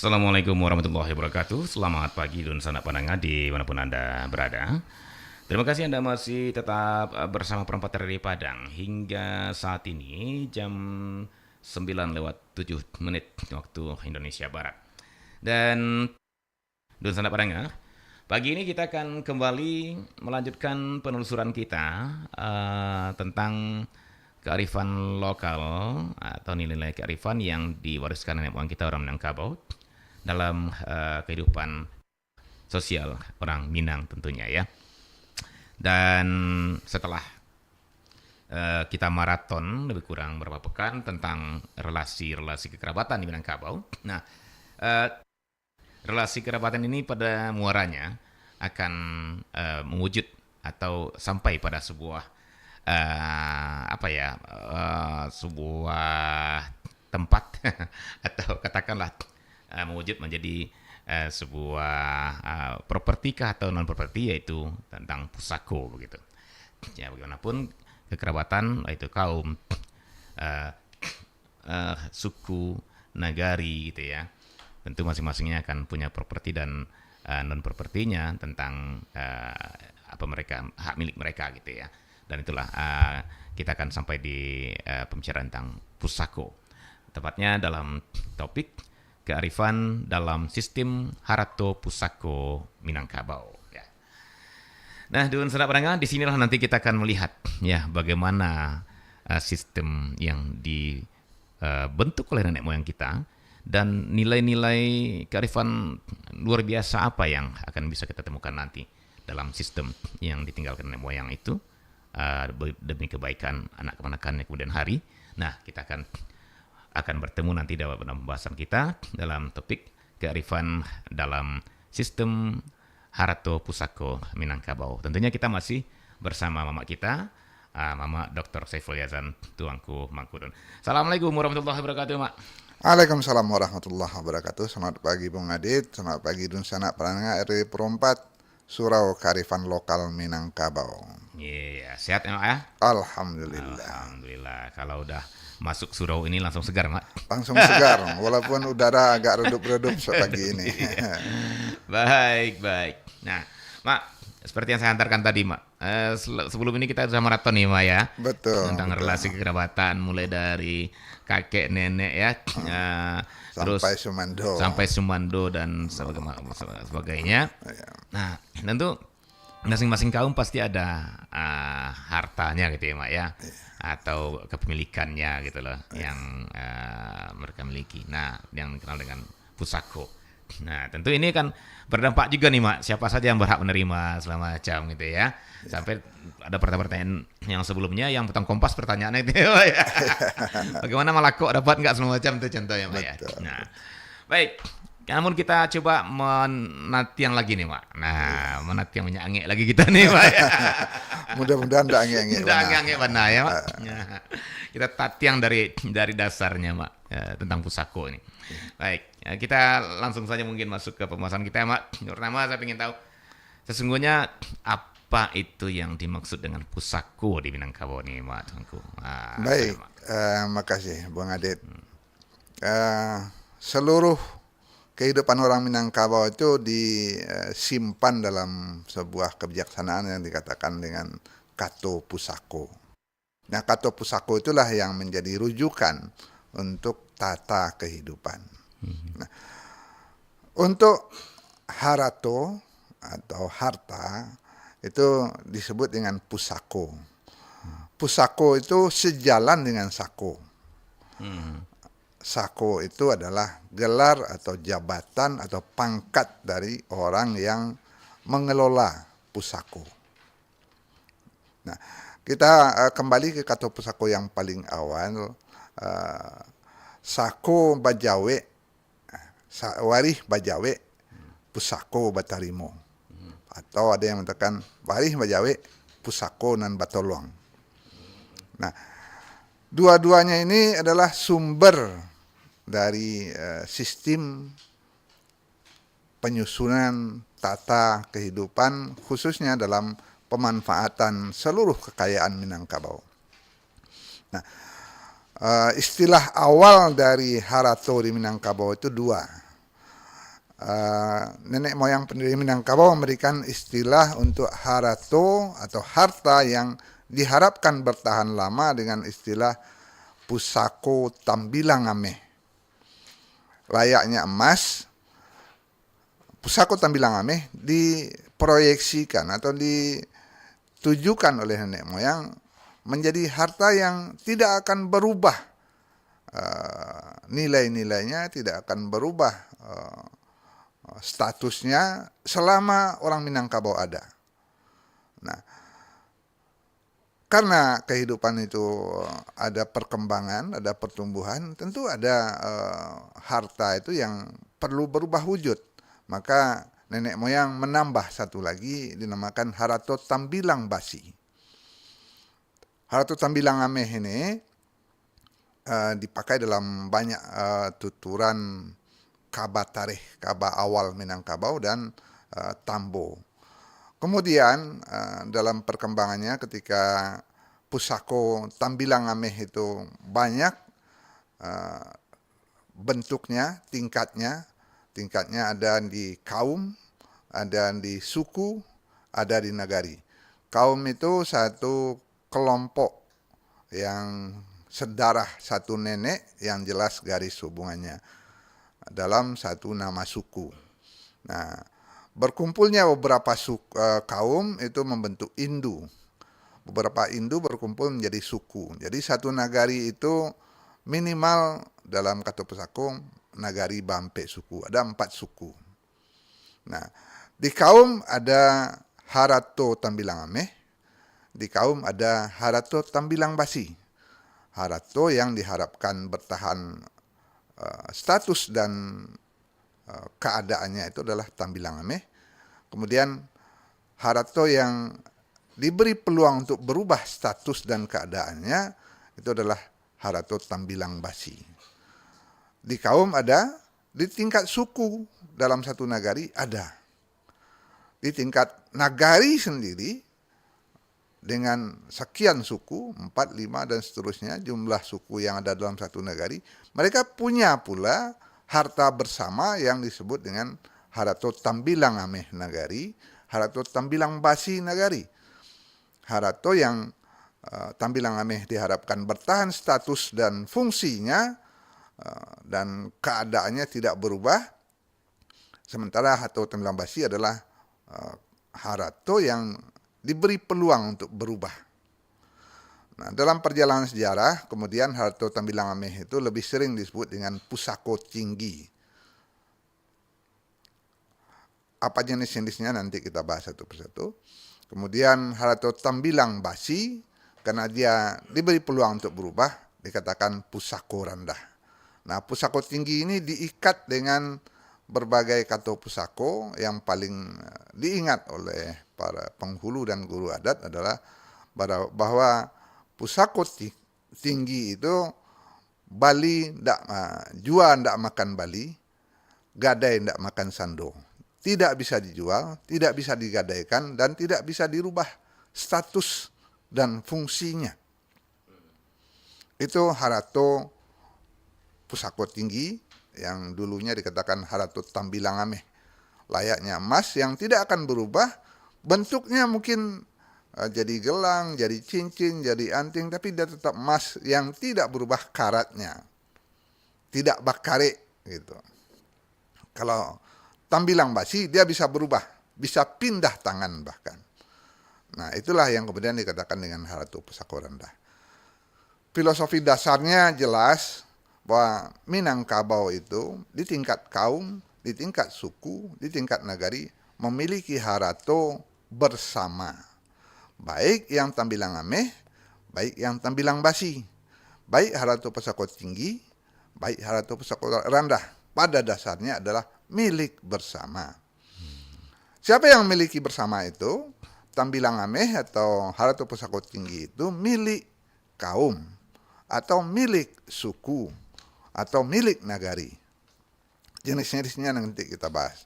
Assalamualaikum warahmatullahi wabarakatuh. Selamat pagi dan sanak pandangan dimanapun Anda berada. Terima kasih Anda masih tetap bersama Perempat dari Padang hingga saat ini jam 9:07 waktu Indonesia Barat. Dan sanak pandangan, pagi ini kita akan kembali melanjutkan penelusuran kita tentang kearifan lokal atau nilai-nilai kearifan yang diwariskan nenek moyang kita orang Minangkabau dalam kehidupan sosial orang Minang tentunya ya. Dan setelah kita maraton lebih kurang berapa pekan tentang relasi-relasi kekerabatan di Minangkabau. Nah, relasi kerabatan ini pada muaranya akan mewujud atau sampai pada sebuah sebuah tempat atau katakanlah mewujud menjadi sebuah properti kah atau non properti, yaitu tentang pusako begitu. Ya, bagaimanapun kekerabatan itu kaum, suku, nagari gitu ya. Tentu masing-masingnya akan punya properti dan non propertinya tentang hak milik mereka gitu ya. Dan itulah kita akan sampai di pembicaraan tentang pusako. Tepatnya dalam topik kearifan dalam sistem Harato Pusako Minangkabau. Ya. Nah, dengan saudara pendengar, disinilah nanti kita akan melihat ya bagaimana sistem yang dibentuk oleh nenek moyang kita dan nilai-nilai kearifan luar biasa apa yang akan bisa kita temukan nanti dalam sistem yang ditinggalkan nenek moyang itu demi kebaikan anak keponakan kemudian hari. Nah, kita akan bertemu nanti dalam pembahasan kita dalam topik kearifan dalam sistem Harato Pusako Minangkabau. Tentunya kita masih bersama mama kita, Mama Dr. Saiful Yazan Tuanku Mangkudun. Assalamualaikum warahmatullahi wabarakatuh, Mak. Waalaikumsalam warahmatullahi wabarakatuh. Selamat pagi Bung Adit, selamat pagi Dun Sanak Perananga RW Perempat, Surau Kearifan Lokal Minangkabau. Iya, sehat ya, Mak ya? Alhamdulillah. Alhamdulillah. Kalau udah masuk surau ini langsung segar, Mak. Langsung segar, walaupun udara agak redup-redup pagi ini. Baik. Nah, Mak, seperti yang saya antarkan tadi, Mak. Sebelum ini kita sudah maraton nih, Mak ya. Betul. Tentang relasi kekerabatan mulai dari kakek nenek ya, terus sampai Sumando dan sebagainya. Nah, tentu masing-masing kaum pasti ada hartanya gitu ya, Mak ya, atau kepemilikannya gitu loh, yang mereka miliki. Nah, yang dikenal dengan pusako. Nah, tentu ini kan berdampak juga nih, Mak, siapa saja yang berhak menerima selama macam gitu ya. Sampai ada pertanyaan yang sebelumnya yang petang Kompas pertanyaannya itu ya. Bagaimana malako dapat nggak semua macam itu contohnya, Mak ya. Nah, baik. Namun kita coba menatian lagi nih, Mak. Nah, menatian menyange lagi kita nih, Mak ya. Mudah-mudahan tidak ange-ange. Tidak ange-ange mana ya, Mak. Kita tatiang dari dasarnya, Mak, ya, tentang pusako ini. Baik, ya, kita langsung saja mungkin masuk ke pembahasan kita, Mak. Pertama saya ingin tahu sesungguhnya apa itu yang dimaksud dengan pusako di Minangkabau nih, Mak. Baik, makasih Bung Adit. Seluruh kehidupan orang Minangkabau itu disimpan dalam sebuah kebijaksanaan yang dikatakan dengan Kato Pusako. Nah, Kato Pusako itulah yang menjadi rujukan untuk tata kehidupan. Nah, untuk harato atau harta itu disebut dengan pusako. Pusako itu sejalan dengan sako. Sako itu adalah gelar atau jabatan atau pangkat dari orang yang mengelola pusako. Nah, kita kembali ke kata pusako yang paling awal. Sako bajawe, warih bajawe, pusako batarimo. Atau ada yang mengatakan warih bajawe, pusako nan batolong. Nah, dua-duanya ini adalah sumber dari sistem penyusunan tata kehidupan, khususnya dalam pemanfaatan seluruh kekayaan Minangkabau. Nah, istilah awal dari harato di Minangkabau itu dua. nenek moyang pendiri Minangkabau memberikan istilah untuk harato atau harta yang diharapkan bertahan lama dengan istilah pusako tambilang ameh. Layaknya emas, pusako tambilang ameh diproyeksikan atau ditujukan oleh nenek moyang menjadi harta yang tidak akan berubah. Nilai-nilainya tidak akan berubah, statusnya selama orang Minangkabau ada. Nah, karena kehidupan itu ada perkembangan, ada pertumbuhan, tentu ada harta itu yang perlu berubah wujud. Maka nenek moyang menambah satu lagi dinamakan harato tambilang basi. Harato tambilang ameh ini dipakai dalam banyak tuturan kaba tarikh, kaba awal Minangkabau dan tambo. Kemudian dalam perkembangannya ketika pusako tambilang ameh itu banyak bentuknya, tingkatnya ada di kaum, ada di suku, ada di nagari. Kaum itu satu kelompok yang sedarah satu nenek yang jelas garis hubungannya dalam satu nama suku. Nah, berkumpulnya beberapa kaum itu membentuk indu. Beberapa indu berkumpul menjadi suku. Jadi satu nagari itu minimal dalam kata pusako nagari bampe suku. Ada 4 suku. Nah, di kaum ada harato tambilang ameh. Di kaum ada harato tambilang basi. Harato yang diharapkan bertahan status dan keadaannya itu adalah tambilang ameh. Kemudian harato yang diberi peluang untuk berubah status dan keadaannya itu adalah harato tambilang basi. Di kaum ada, di tingkat suku dalam satu nagari ada. Di tingkat nagari sendiri dengan sekian suku, 4, 5 dan seterusnya jumlah suku yang ada dalam satu nagari, mereka punya pula harta bersama yang disebut dengan harato tambilang ameh nagari, harato tambilang basi nagari. Harato yang tambilang ameh diharapkan bertahan status dan fungsinya dan keadaannya tidak berubah. Sementara harato tambilang basi adalah harato yang diberi peluang untuk berubah. Nah, dalam perjalanan sejarah, kemudian harato tambilang ameh itu lebih sering disebut dengan pusako tinggi. Apa jenis-jenisnya nanti kita bahas satu persatu. Kemudian harato tambilang basi, karena dia diberi peluang untuk berubah, dikatakan pusako rendah. Nah, pusako tinggi ini diikat dengan berbagai kata pusako. Yang paling diingat oleh para penghulu dan guru adat adalah bahwa pusako tinggi itu Bali jua ndak makan Bali, gadai ndak makan sando. Tidak bisa dijual, tidak bisa digadaikan, dan tidak bisa dirubah status dan fungsinya. Itu harato pusako tinggi yang dulunya dikatakan harato tambilang ameh. Layaknya emas yang tidak akan berubah, bentuknya mungkin jadi gelang, jadi cincin, jadi anting, tapi dia tetap emas yang tidak berubah karatnya. Tidak bakare gitu. Kalau tambilang basi dia bisa berubah, bisa pindah tangan bahkan. Nah, itulah yang kemudian dikatakan dengan harato pusako rendah. Filosofi dasarnya jelas bahwa Minangkabau itu di tingkat kaum, di tingkat suku, di tingkat nagari memiliki harato bersama. Baik yang tambilang ameh, baik yang tambilang basi, baik harato pusako tinggi, baik harato pusako rendah. Pada dasarnya adalah milik bersama. Siapa yang memiliki bersama itu? Tambilang ameh atau harato pusako tinggi itu milik kaum atau milik suku atau milik nagari. Jenis-jenisnya nanti kita bahas.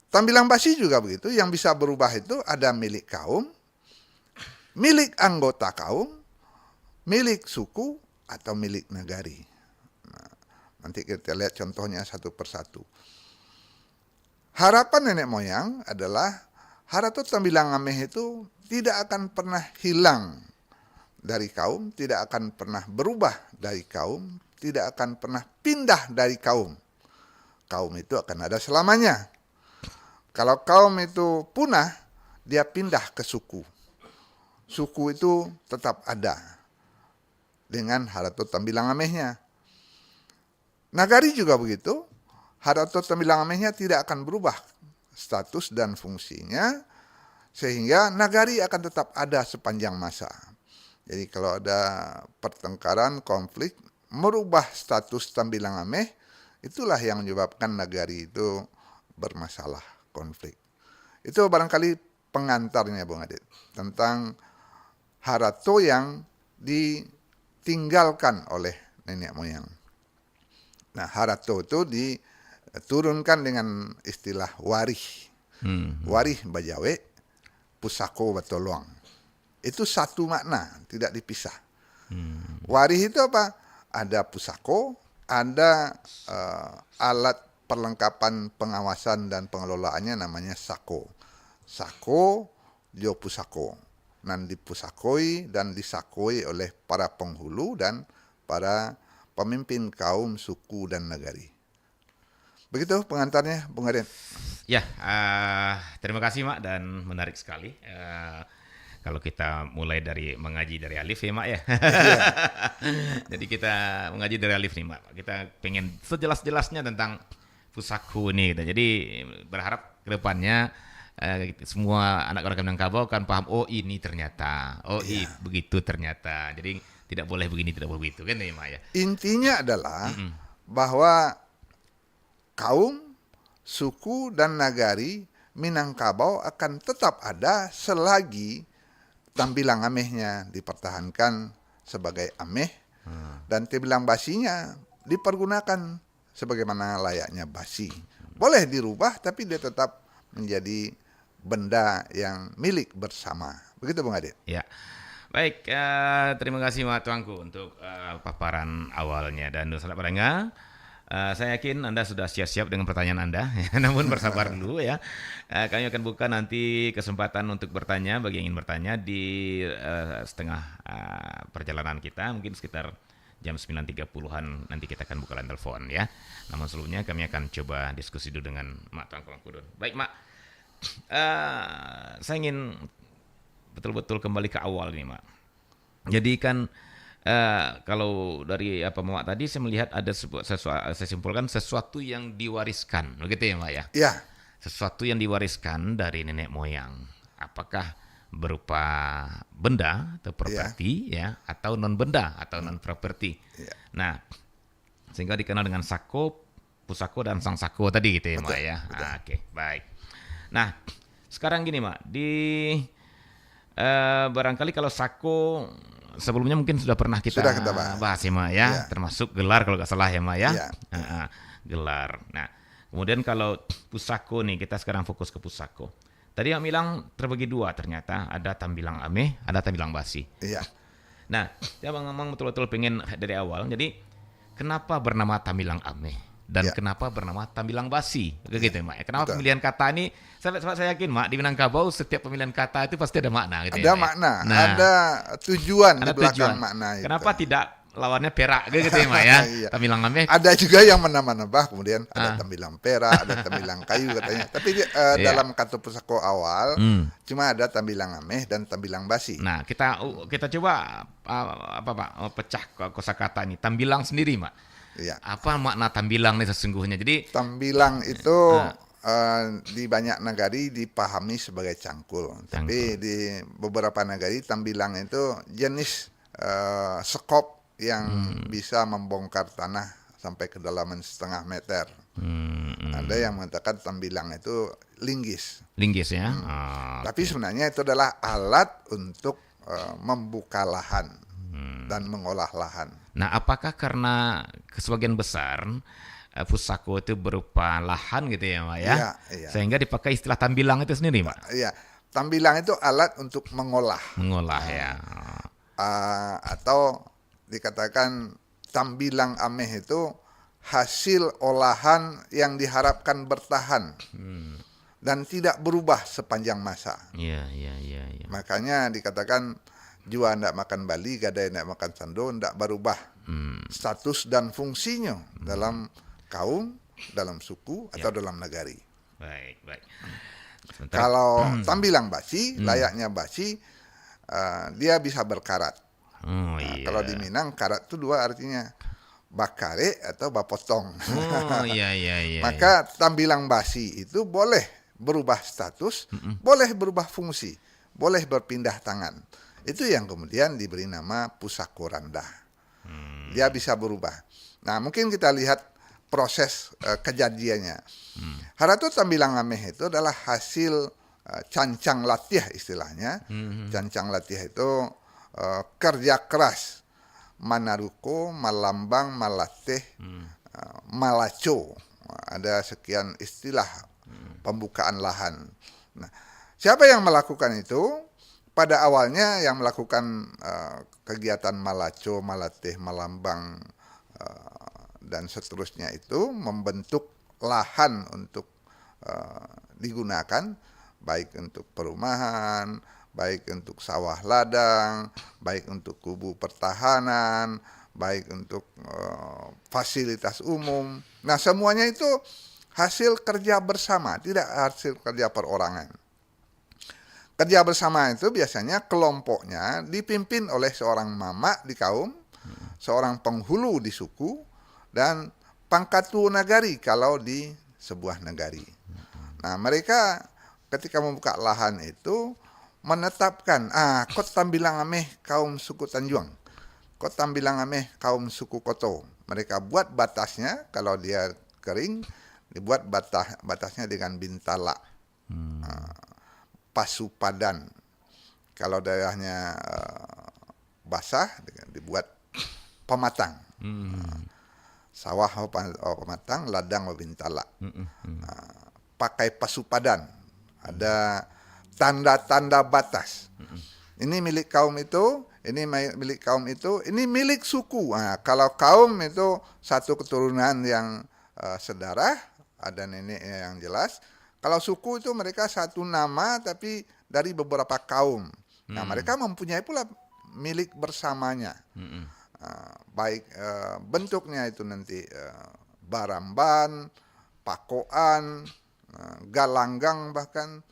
Tambilang basi juga begitu, yang bisa berubah itu ada milik kaum, milik anggota kaum, milik suku, atau milik nagari. Nah, Nanti kita lihat contohnya satu persatu. Harapan nenek moyang adalah Harato Tambilang Ameh itu tidak akan pernah hilang dari kaum, tidak akan pernah berubah dari kaum, tidak akan pernah pindah dari kaum. Kaum itu akan ada selamanya. Kalau kaum itu punah, dia pindah ke suku. Suku itu tetap ada dengan Harato Tambilang Amehnya. Nagari juga begitu. Harato Tambilang Amehnya tidak akan berubah status dan fungsinya, sehingga nagari akan tetap ada sepanjang masa. Jadi kalau ada pertengkaran, konflik, merubah status Tambilang Ameh, itulah yang menyebabkan nagari itu bermasalah, konflik. Itu barangkali pengantarnya Bung Adit, tentang Harato yang ditinggalkan oleh nenek moyang. Nah, Harato itu diturunkan dengan istilah warih. Warih Bajawe, pusako batoluang. Itu satu makna, tidak dipisah. Warih itu apa? Ada pusako, ada alat perlengkapan pengawasan dan pengelolaannya namanya sako. Sako, jo pusako. Nan dipusakoi dan disakoi oleh para penghulu dan para pemimpin kaum, suku, dan nagari. Begitu pengantarnya, Bung Aryan. Ya, terima kasih Mak, dan menarik sekali. Kalau kita mulai dari mengaji dari alif ya Mak ya. Jadi kita mengaji dari alif nih Mak. Kita pengen sejelas-jelasnya tentang Pusaku nih. Jadi berharap ke depannya semua anak orang Minangkabau kan paham, oh ini ternyata, begitu ternyata. Jadi tidak boleh begini, tidak boleh begitu kan ya Mak ya. Intinya adalah bahwa kaum, suku, dan nagari Minangkabau akan tetap ada selagi Tambilang Amehnya dipertahankan sebagai Ameh dan Tambilang Basinya dipergunakan sebagaimana layaknya Basi. Boleh dirubah tapi dia tetap menjadi benda yang milik bersama. Begitu Bung Adit? Ya. Baik, terima kasih Mak Tuanku untuk paparan awalnya, dan sahabat pendengar, saya yakin Anda sudah siap-siap dengan pertanyaan Anda, namun bersabar dulu ya. Kami akan buka nanti kesempatan untuk bertanya bagi yang ingin bertanya di setengah perjalanan kita, mungkin sekitar jam 9.30-an nanti kita akan buka line telepon ya. Namun sebelumnya kami akan coba diskusi dulu dengan Mak Tuanku Mangkudun. Baik Mak, saya ingin betul-betul kembali ke awal nih Mak. Jadi kan kalau dari apa Mak tadi saya melihat ada saya simpulkan sesuatu yang diwariskan, begitu ya Mak ya? Iya. Sesuatu yang diwariskan dari nenek moyang. Apakah berupa benda atau properti ya, atau non benda atau non properti. Nah, sehingga dikenal dengan sako, pusako, dan sang sako tadi gitu ya Mak ya. Oke, baik. Nah, sekarang gini Mak, di barangkali kalau sako sebelumnya mungkin sudah pernah kita bahas ya Mak ya, termasuk gelar kalau nggak salah ya Mak ya. Gelar. Nah, kemudian kalau pusako nih, kita sekarang fokus ke pusako. Tadi yang bilang terbagi dua ternyata, ada Tambilang Ameh, ada Tambilang Basi. Iya. Nah, saya memang betul-betul pengen dari awal. Jadi kenapa bernama Tambilang Ameh dan kenapa bernama Tambilang Basi? Begitu Mak. Kenapa pemilihan kata ini? Saya yakin Mak, di Minangkabau setiap pemilihan kata itu pasti ada makna gitu. Ada makna, ada tujuan di belakang makna itu. Kenapa tidak lawannya perak gitu ya Mak ya? Tambilang Ameh. Ada juga yang menambah-nambah, kemudian ada Tambilang perak, ada Tambilang kayu katanya. Tapi dalam kata pusako awal cuma ada Tambilang Ameh dan Tambilang Basi. Nah, kita coba pecah kosakata ini. Tambilang sendiri Mak. Iya. Apa makna Tambilang nih sesungguhnya? Jadi Tambilang itu di banyak nagari dipahami sebagai cangkul. Tapi di beberapa nagari Tambilang itu jenis sekop yang bisa membongkar tanah sampai kedalaman 1,5 meter. Ada yang mengatakan Tambilang itu linggis. Linggis ya. Tapi sebenarnya itu adalah alat untuk membuka lahan dan mengolah lahan. Nah, apakah karena sebagian besar pusako itu berupa lahan gitu ya Mak ya? Iya. Sehingga dipakai istilah Tambilang itu sendiri Mak? Iya. Tambilang itu alat untuk mengolah. Mengolah ya. Atau dikatakan Tambilang Ameh itu hasil olahan yang diharapkan bertahan dan tidak berubah sepanjang masa. Iya, iya, iya, iya. Makanya dikatakan jua ndak makan Bali, gadai ndak makan sando, ndak berubah status dan fungsinya dalam kaum, dalam suku atau dalam negari. Baik, baik. Sementara, Kalau tambilang basi, layaknya basi, dia bisa berkarat. oh Nah, iya. kalau di Minang karat itu dua artinya, bakare atau bapotong. Oh iya, iya, iya. Maka tambilang basi itu boleh berubah status, boleh berubah fungsi, boleh berpindah tangan. Itu yang kemudian diberi nama pusako randa. Dia bisa berubah. Nah, mungkin kita lihat proses kejadiannya. Harato tambilang ameh itu adalah hasil cancang latih istilahnya. Cancang latih itu kerja keras. Manaruko, Malambang, Malateh, Malaco. Ada sekian istilah pembukaan lahan. Nah, siapa yang melakukan itu? Pada awalnya yang melakukan kegiatan Malaco, Malateh, Malambang, dan seterusnya itu membentuk lahan untuk digunakan, baik untuk perumahan, baik untuk sawah ladang, baik untuk kubu pertahanan, baik untuk fasilitas umum. Nah, semuanya itu hasil kerja bersama, tidak hasil kerja perorangan. Kerja bersama itu biasanya kelompoknya dipimpin oleh seorang mama di kaum, seorang penghulu di suku, dan pangkatu nagari kalau di sebuah negari. Nah, mereka ketika membuka lahan itu menetapkan, kot tambilang ameh kaum suku Tanjuang, kot tambilang ameh kaum suku Koto. Mereka buat batasnya, kalau dia kering, dibuat batasnya dengan bintala. Pasupadan. Kalau daerahnya basah, dibuat pematang. Sawah pematang, ladang bintala. Pakai pasupadan. Ada tanda-tanda batas. Ini milik kaum itu, ini milik kaum itu, ini milik suku. Nah, kalau kaum itu satu keturunan yang sedarah, ada neneknya yang jelas. Kalau suku itu mereka satu nama tapi dari beberapa kaum. Nah, mereka mempunyai pula milik bersamanya. Baik bentuknya itu nanti baramban, pakoan, galanggang bahkan.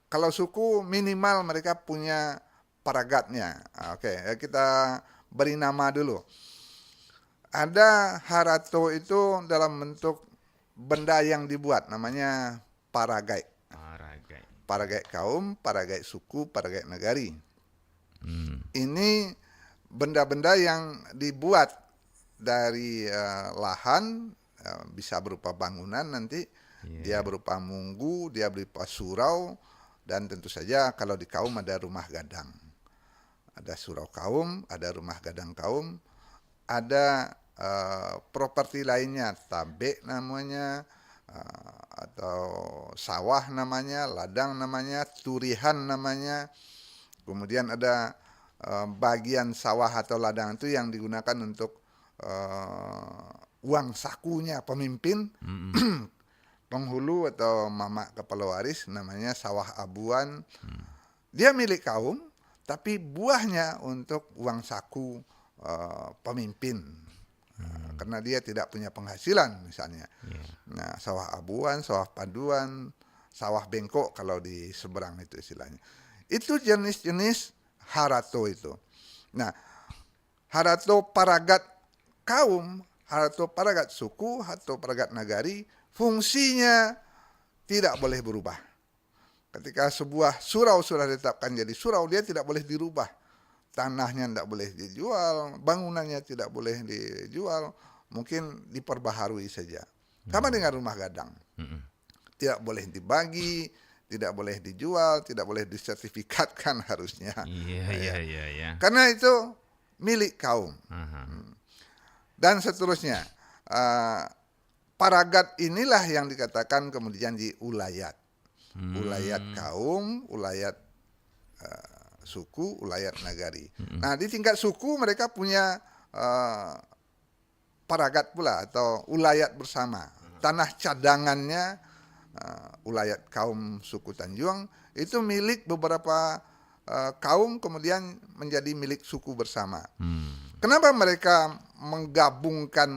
Kalau suku minimal mereka punya paragatnya. Oke, kita beri nama dulu. Ada harato itu dalam bentuk benda yang dibuat, namanya paragai. Paragai kaum, paragai suku, paragai negari. Ini benda-benda yang dibuat dari lahan, bisa berupa bangunan nanti, dia berupa munggu, dia berupa surau, dan tentu saja kalau di kaum ada rumah gadang. Ada surau kaum, ada rumah gadang kaum, ada properti lainnya, tabe namanya, atau sawah namanya, ladang namanya, turihan namanya. Kemudian ada bagian sawah atau ladang itu yang digunakan untuk uang sakunya pemimpin, penghulu atau mama kepala waris, namanya sawah abuan. Dia milik kaum, tapi buahnya untuk uang saku pemimpin. Karena dia tidak punya penghasilan misalnya. Nah, sawah abuan, sawah paduan, sawah bengkok kalau di seberang itu istilahnya. Itu jenis-jenis harato itu. Nah, harato paragat kaum, harato paragat suku, harato paragat nagari, fungsinya tidak boleh berubah. Ketika sebuah surau sudah ditetapkan jadi surau, dia tidak boleh dirubah. Tanahnya tidak boleh dijual, bangunannya tidak boleh dijual, mungkin diperbaharui saja. Sama dengan rumah gadang. Tidak boleh dibagi, tidak boleh dijual, tidak boleh disertifikatkan harusnya. Iya. Karena itu milik kaum. Dan seterusnya. Paragat inilah yang dikatakan kemudian di ulayat. Ulayat kaum, ulayat suku, ulayat nagari. Nah, di tingkat suku mereka punya paragat pula atau ulayat bersama. Tanah cadangannya ulayat kaum suku Tanjuang itu milik beberapa kaum kemudian menjadi milik suku bersama. Kenapa mereka menggabungkan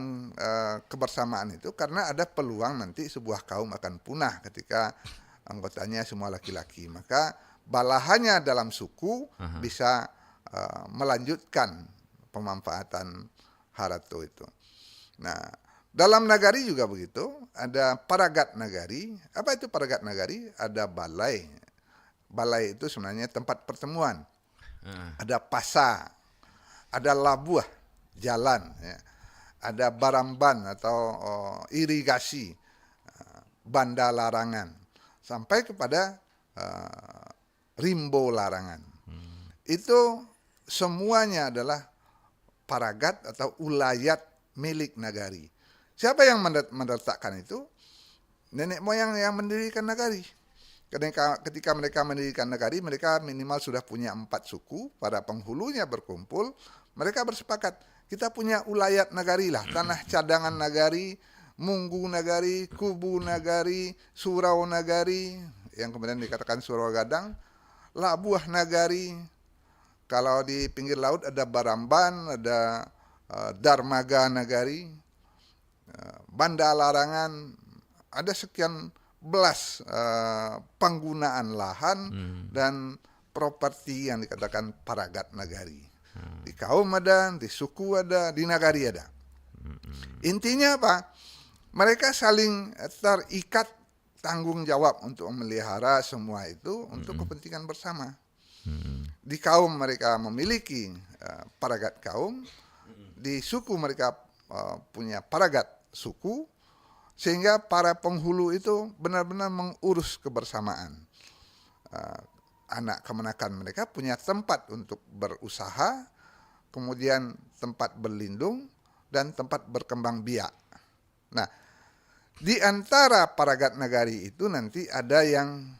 kebersamaan itu? Karena ada peluang nanti sebuah kaum akan punah ketika anggotanya semua laki-laki. Maka balahannya dalam suku bisa melanjutkan pemanfaatan harato itu. Nah, dalam nagari juga begitu, ada paragat nagari. Apa itu paragat nagari? Ada balai. Balai itu sebenarnya tempat pertemuan. Ada pasa, ada labuah, jalan, ya. Ada baramban atau irigasi, banda larangan, sampai kepada rimbo larangan. Itu semuanya adalah paragat atau ulayat milik nagari. Siapa yang meletakkan itu? Nenek moyang yang mendirikan nagari. Ketika mereka mendirikan nagari, mereka minimal sudah punya 4 suku, para penghulunya berkumpul, mereka bersepakat, kita punya ulayat nagari lah, tanah cadangan nagari, munggu nagari, kubu nagari, surau nagari, yang kemudian dikatakan surau gadang, labuah nagari, kalau di pinggir laut ada baramban, ada darmaga nagari, banda larangan, ada sekian belas penggunaan lahan dan properti yang dikatakan paragat nagari. Di kaum ada, di suku ada, di nagari ada. Intinya apa? Mereka saling terikat tanggung jawab untuk memelihara semua itu untuk kepentingan bersama. Di kaum mereka memiliki paragat kaum, di suku mereka punya paragat suku, sehingga para penghulu itu benar-benar mengurus kebersamaan. Anak kemenakan mereka punya tempat untuk berusaha, kemudian tempat berlindung, dan tempat berkembang biak. Nah, di antara paragat nagari itu nanti ada yang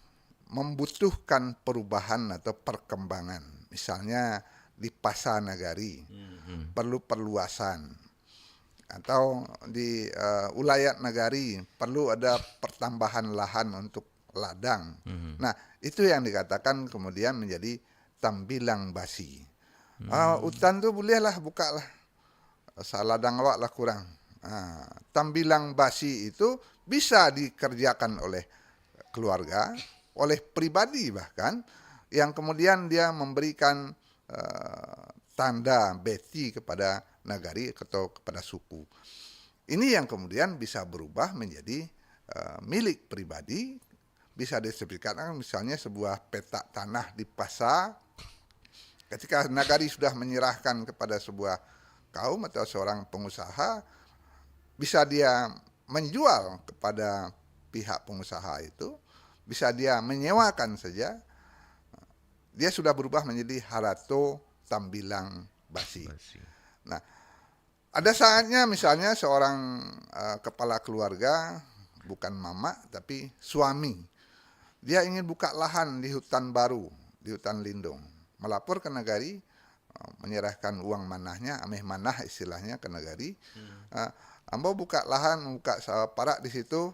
membutuhkan perubahan atau perkembangan. Misalnya di Pasa Nagari, perlu perluasan. Atau di ulayat nagari perlu ada pertambahan lahan untuk ladang. Nah, itu yang dikatakan kemudian menjadi tambilang basi. Hutan tuh bolehlah buka lah, ladang awak lah kurang. Tambilang basi itu bisa dikerjakan oleh keluarga, oleh pribadi bahkan, yang kemudian dia memberikan tanda beti kepada nagari atau kepada suku. Ini yang kemudian bisa berubah menjadi milik pribadi, bisa disebutkan misalnya sebuah petak tanah di Pasa, ketika nagari sudah menyerahkan kepada sebuah kaum atau seorang pengusaha, bisa dia menjual kepada pihak pengusaha itu, bisa dia menyewakan saja, dia sudah berubah menjadi harato tambilang basi. Nah, ada saatnya misalnya seorang kepala keluarga, bukan mama tapi suami, dia ingin buka lahan di hutan baru, di hutan lindung, melapor ke nagari, menyerahkan uang manahnya, ameh manah istilahnya ke nagari. Ambo buka lahan, buka sawah parak di situ,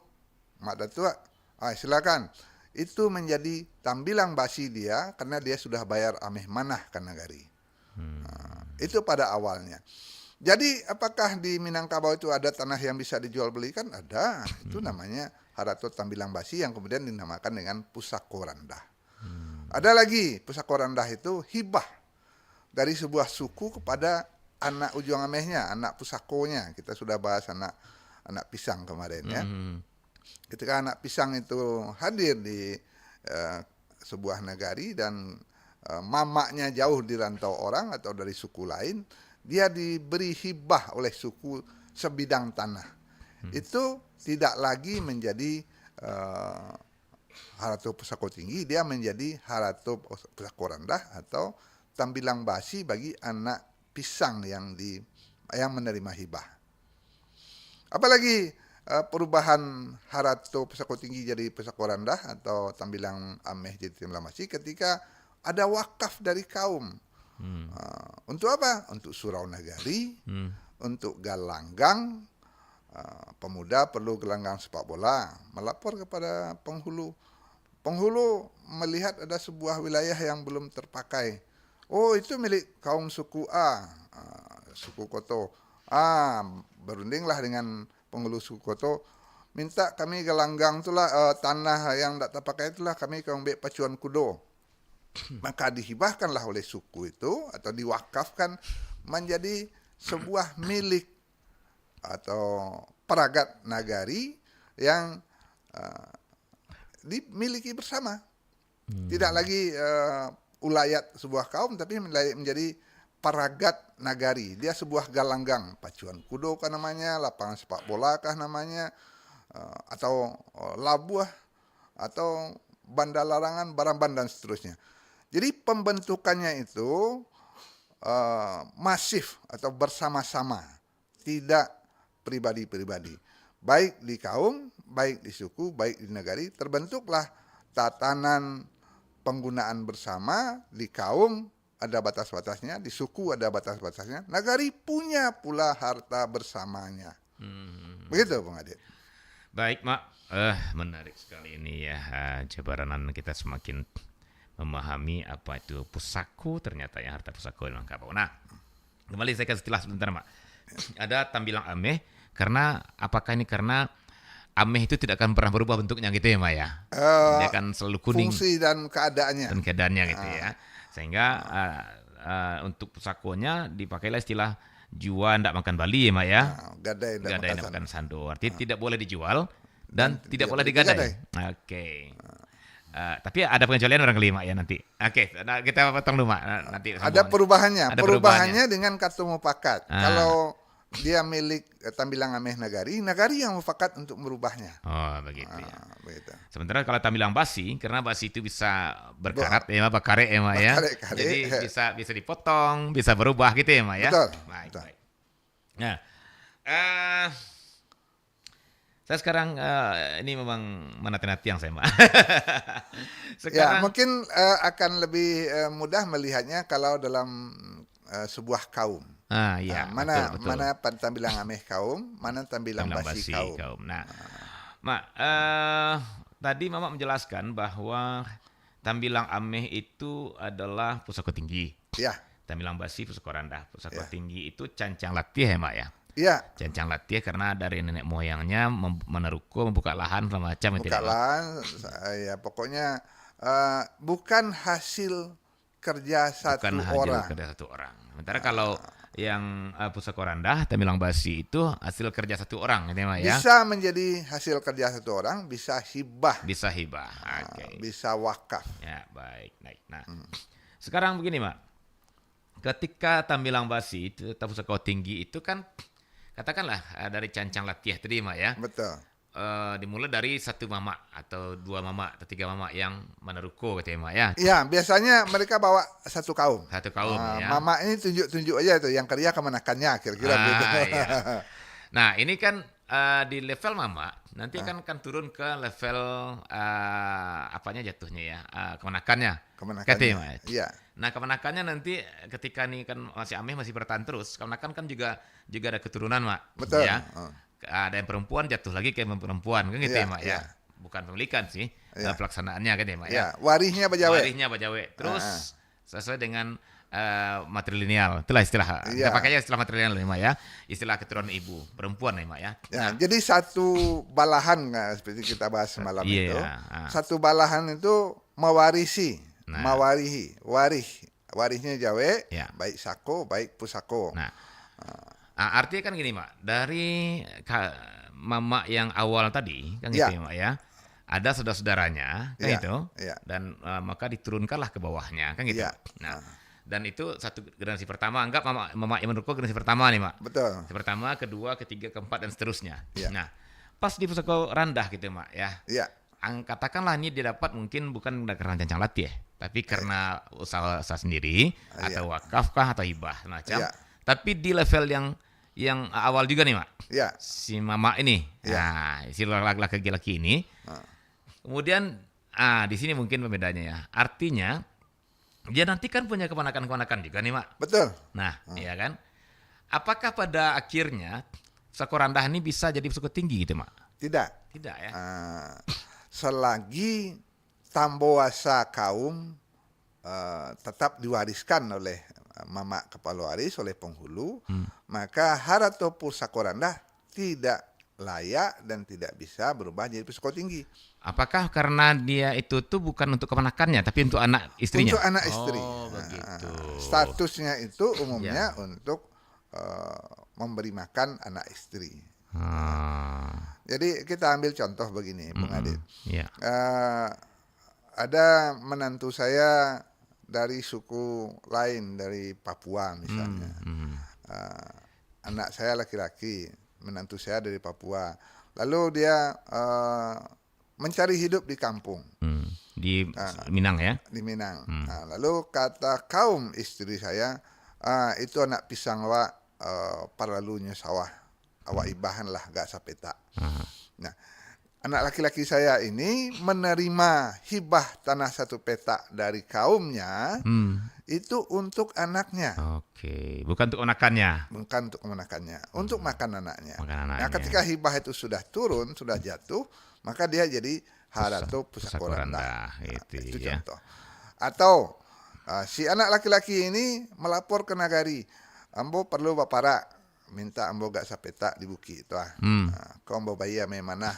mak datua, silakan. Itu menjadi tambilang basi dia karena dia sudah bayar ameh manah ke nagari. Itu pada awalnya. Jadi apakah di Minangkabau itu ada tanah yang bisa dijual belikan? Ada. Itu namanya harato tambilang basi yang kemudian dinamakan dengan pusako randah. Ada lagi pusako randah itu hibah dari sebuah suku kepada anak ujung amehnya, anak pusakonya. Kita sudah bahas anak pisang kemarin ya. Ketika anak pisang itu hadir di sebuah nagari dan mamaknya jauh di rantau orang atau dari suku lain, dia diberi hibah oleh suku sebidang tanah. Itu tidak lagi menjadi harato pusako tinggi, dia menjadi harato pusako rendah atau tambilang basi bagi anak pisang yang menerima hibah. Apalagi perubahan harato pusako tinggi jadi pusako rendah atau tambilang ameh jadi tambilang basi ketika ada wakaf dari kaum. Untuk apa? Untuk surau nagari, untuk galanggang, pemuda perlu gelanggang sepak bola, melapor kepada penghulu. Penghulu melihat ada sebuah wilayah yang belum terpakai. Oh, itu milik kaum suku A, suku Koto. Berundinglah dengan penghulu suku Koto, minta kami gelanggang itulah, tanah yang tak terpakai itulah kami kaum bek pacuan kudo. Maka dihibahkanlah oleh suku itu atau diwakafkan menjadi sebuah milik atau peragat nagari yang dimiliki bersama. Tidak lagi ulayat sebuah kaum, tapi menjadi peragat nagari. Dia sebuah galanggang, pacuan kudo kah namanya, lapangan sepak bola kah namanya, atau labuah, atau banda larangan, baramban dan seterusnya. Jadi pembentukannya itu masif atau bersama-sama, tidak pribadi-pribadi. Baik di kaum, baik di suku, baik di negari, terbentuklah tatanan penggunaan bersama. Di kaum ada batas-batasnya, di suku ada batas-batasnya, nagari punya pula harta bersamanya. Begitu, Bung Adit. Baik, Mak. Menarik sekali ini ya, jabaranan kita semakin memahami apa itu pusako, ternyata ya harta pusako memang kapau. Nah, kembali saya kasih istilah sebentar, Mak. Ada tambilang ameh, karena apakah ini karena ameh itu tidak akan pernah berubah bentuknya gitu ya, Mak ya? Dia akan selalu kuning. Fungsi dan keadaannya. Dan keadaannya gitu ya. Sehingga untuk pusakonya dipakailah istilah jua ndak makan Bali ya, Mak ya? Gadai ndak makan sando. Artinya tidak boleh dijual dan tidak boleh digadai. Oke. Tapi ada pengecualian orang kelima ya nanti. Oke, nah kita potong dulu, Mak. Nanti ada perubahannya. Ada perubahannya dengan kata mufakat. Kalau dia milik tambilang ameh nagari, nagari yang mufakat untuk merubahnya. Oh, begitu ya. Begitu. Sementara kalau tambilang basi, karena basi itu bisa berkarat ya, bakare ya, Mak ya. Jadi bisa dipotong, bisa berubah gitu ya, Mak ya. Betul. Baik. Nah, saya sekarang ini memang menanti-nanti yang saya, Mak. Sekarang, ya, mungkin akan lebih mudah melihatnya kalau dalam sebuah kaum. Iya, mana betul. mana tambilang ameh kaum, mana tambilang basi kaum. Nah, Mak, tadi Mama menjelaskan bahwa tambilang ameh itu adalah pusako tinggi. Ya. Tambilang basi pusako rendah. Pusako tinggi itu cancang latih ya, Mak ya. Iya. Cancang latih karena dari nenek moyangnya meneruko, membuka lahan segala macam. Membuka lahan, ya pokoknya bukan hasil kerja satu orang. Sementara kalau yang pusako rendah, tambilang basi itu hasil kerja satu orang, gitu, ya. Bisa menjadi hasil kerja satu orang, bisa hibah. Okay. Bisa wakaf. Ya, baik. Nah, sekarang begini, Mak. Ketika tambilang basi itu pusako tinggi itu kan katakanlah dari cancang latih tadi, Mak ya. Betul. Dimulai dari satu mama atau dua mama atau tiga mama yang meneruko gitu ya, Mak ya. Iya, biasanya mereka bawa satu kaum. Ya. Mama ini tunjuk-tunjuk aja itu yang kerja kemanakannya kira-kira gitu. Iya. Nah, ini kan di level mama nanti akan turun ke level apanya jatuhnya ya, kemanakannya. Kemanakannya. Iya. Nah, kemanakannya nanti ketika nih kan masih ameh masih bertahan terus, kemanakan kan juga ada keturunan, Mak. Betul. Ya. Ada yang perempuan jatuh lagi ke perempuan kan gitu ya, Mak ya. Bukan pemilikan sih, pelaksanaannya kan ya, Mak ya. Warihnya bajawe. Terus sesuai dengan matrilineal. Itulah istilah. Kita pakainya istilah matrilineal nih, Mak ya. Istilah keturunan ibu, perempuan nih, Mak ya. Nah, jadi satu balahan seperti kita bahas malam itu. Satu balahan itu mewarisi, warihnya jawe, baik sako, baik pusako. Artinya kan gini, Mak, dari mama yang awal tadi kan gitu ya, Mak ya. Ada saudara-saudaranya kan itu, dan maka diturunkanlah ke bawahnya kan gitu. Nah, dan itu satu generasi pertama, anggap mama yang menurutku generasi pertama nih, Mak. Betul. Pertama, kedua, ketiga, keempat dan seterusnya. Nah, pas di pusako rendah gitu, Mak ya. Katakanlah ini didapat mungkin bukan karena cancang latih ya, tapi karena usaha sendiri atau wakaf kah atau hibah macam. Tapi di level yang awal juga nih, Mak. Si mama ini. Nah, si laki-laki ini. Kemudian di sini mungkin pembedanya ya. Artinya dia nanti kan punya kepanakan-kepanakan juga nih, Mak. Betul. Nah, iya kan? apakah pada akhirnya pusako rendah ini bisa jadi pusako tinggi gitu, Mak? Tidak. Tidak ya? Selagi tamboasa kaum tetap diwariskan oleh mama kepala waris, oleh penghulu, maka harato pusako rendah tidak layak dan tidak bisa berubah jadi pusako tinggi. Apakah karena dia itu tuh bukan untuk keponakannya, tapi untuk anak istrinya? Untuk anak istri. Oh, begitu. Statusnya itu umumnya untuk memberi makan anak istri. Jadi kita ambil contoh begini, Bung Adit. Ya. Ada menantu saya dari suku lain, dari Papua misalnya. Anak saya laki-laki, menantu saya dari Papua. Lalu dia mencari hidup di kampung. Di Minang ya? Di Minang. Lalu kata kaum istri saya, itu anak pisang wa paralunya sawah. Awak ibahan lah gak sapeta. Nah, anak laki-laki saya ini menerima hibah tanah 1 petak dari kaumnya itu untuk anaknya. Oke, bukan untuk keponakannya. Bukan untuk kemenakannya, untuk makan anaknya. Makan anaknya. Nah, ketika hibah itu sudah turun, sudah jatuh, maka dia jadi harato pusako rendah. Itu ya. Contoh. Atau si anak laki-laki ini melapor ke nagari, ambo perlu bapara, minta ambo gak sapeta di bukit itu kau ambo bayar memana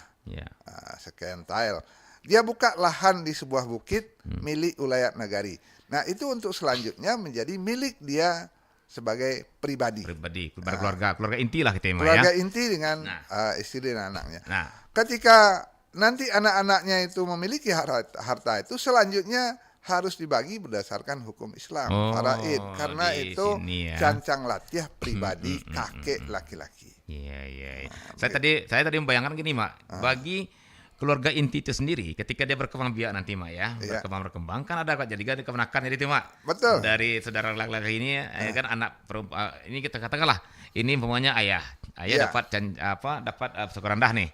sekian tael. Dia buka lahan di sebuah bukit milik ulayat nagari. Nah, itu untuk selanjutnya menjadi milik dia sebagai pribadi. Keluarga inti lah kita ya. Keluarga inti dengan istri dan anaknya. Nah, ketika nanti anak-anaknya itu memiliki harta itu, selanjutnya harus dibagi berdasarkan hukum Islam, faraid, karena itu cancang latih pribadi kakek laki-laki. Iya. Saya tadi membayangkan gini, Mak. Bagi keluarga inti itu sendiri, ketika dia berkembang biak nanti, Mak ya, berkembang kan ada jadi keponakan jadi itu, Mak. Betul. Dari saudara laki-laki ini kan anak perempuan, ini kita katakanlah ini umpamanya ayah dapat pusako rendah nih.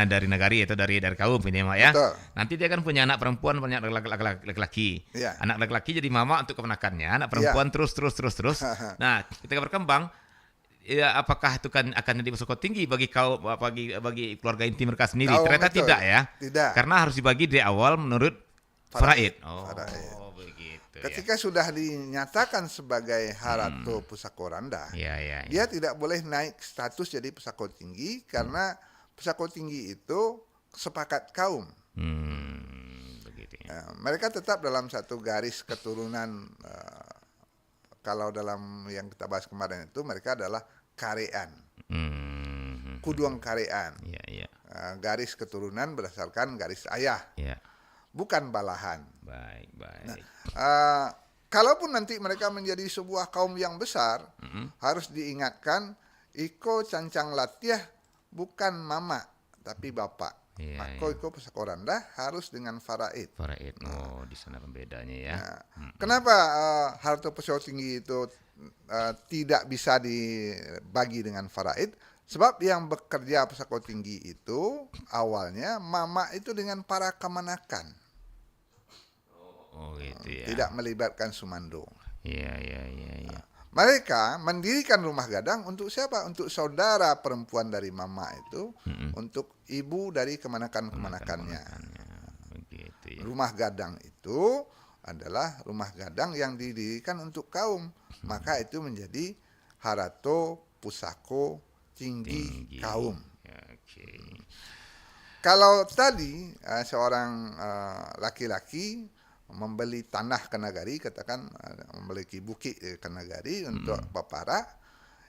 Dari nagari atau dari kaum ini, Mak ya. Betul. Nanti dia kan punya anak perempuan, punya laki-laki. Anak laki-laki jadi mama untuk keponakannya, anak perempuan terus. Nah, ketika berkembang, ya apakah itu kan akan jadi pusako tinggi bagi kaum, bagi keluarga inti mereka sendiri? Ternyata betul. Tidak ya. Tidak. Karena harus dibagi dari awal menurut faraid. Begitu. Ketika sudah dinyatakan sebagai harato pusako rendah, dia tidak boleh naik status jadi pusako tinggi karena pusako tinggi itu sepakat kaum. Begitu ya. Mereka tetap dalam satu garis keturunan. Kalau dalam yang kita bahas kemarin itu, mereka adalah karean, kuduang karean. Garis keturunan berdasarkan garis ayah, bukan balahan. Baik. Nah, kalaupun nanti mereka menjadi sebuah kaum yang besar, harus diingatkan, iko cancang latiah bukan mama tapi bapak. Maka iko pusako rendah harus dengan faraid. Di sana pembedanya ya. Kenapa harta pusako tinggi itu tidak bisa dibagi dengan faraid? Sebab yang bekerja pusako tinggi itu awalnya mama itu dengan para kemenakan. Gitu ya. Tidak melibatkan sumando. Iya. Mereka mendirikan rumah gadang untuk siapa? Untuk saudara perempuan dari mama itu, untuk ibu dari kemanakannya. Begitu ya. Rumah gadang itu adalah rumah gadang yang didirikan untuk kaum. Maka itu menjadi harato pusako tinggi. Kaum. Kalau tadi seorang laki-laki membeli tanah ke nagari, katakan memiliki bukit ke nagari untuk bapara,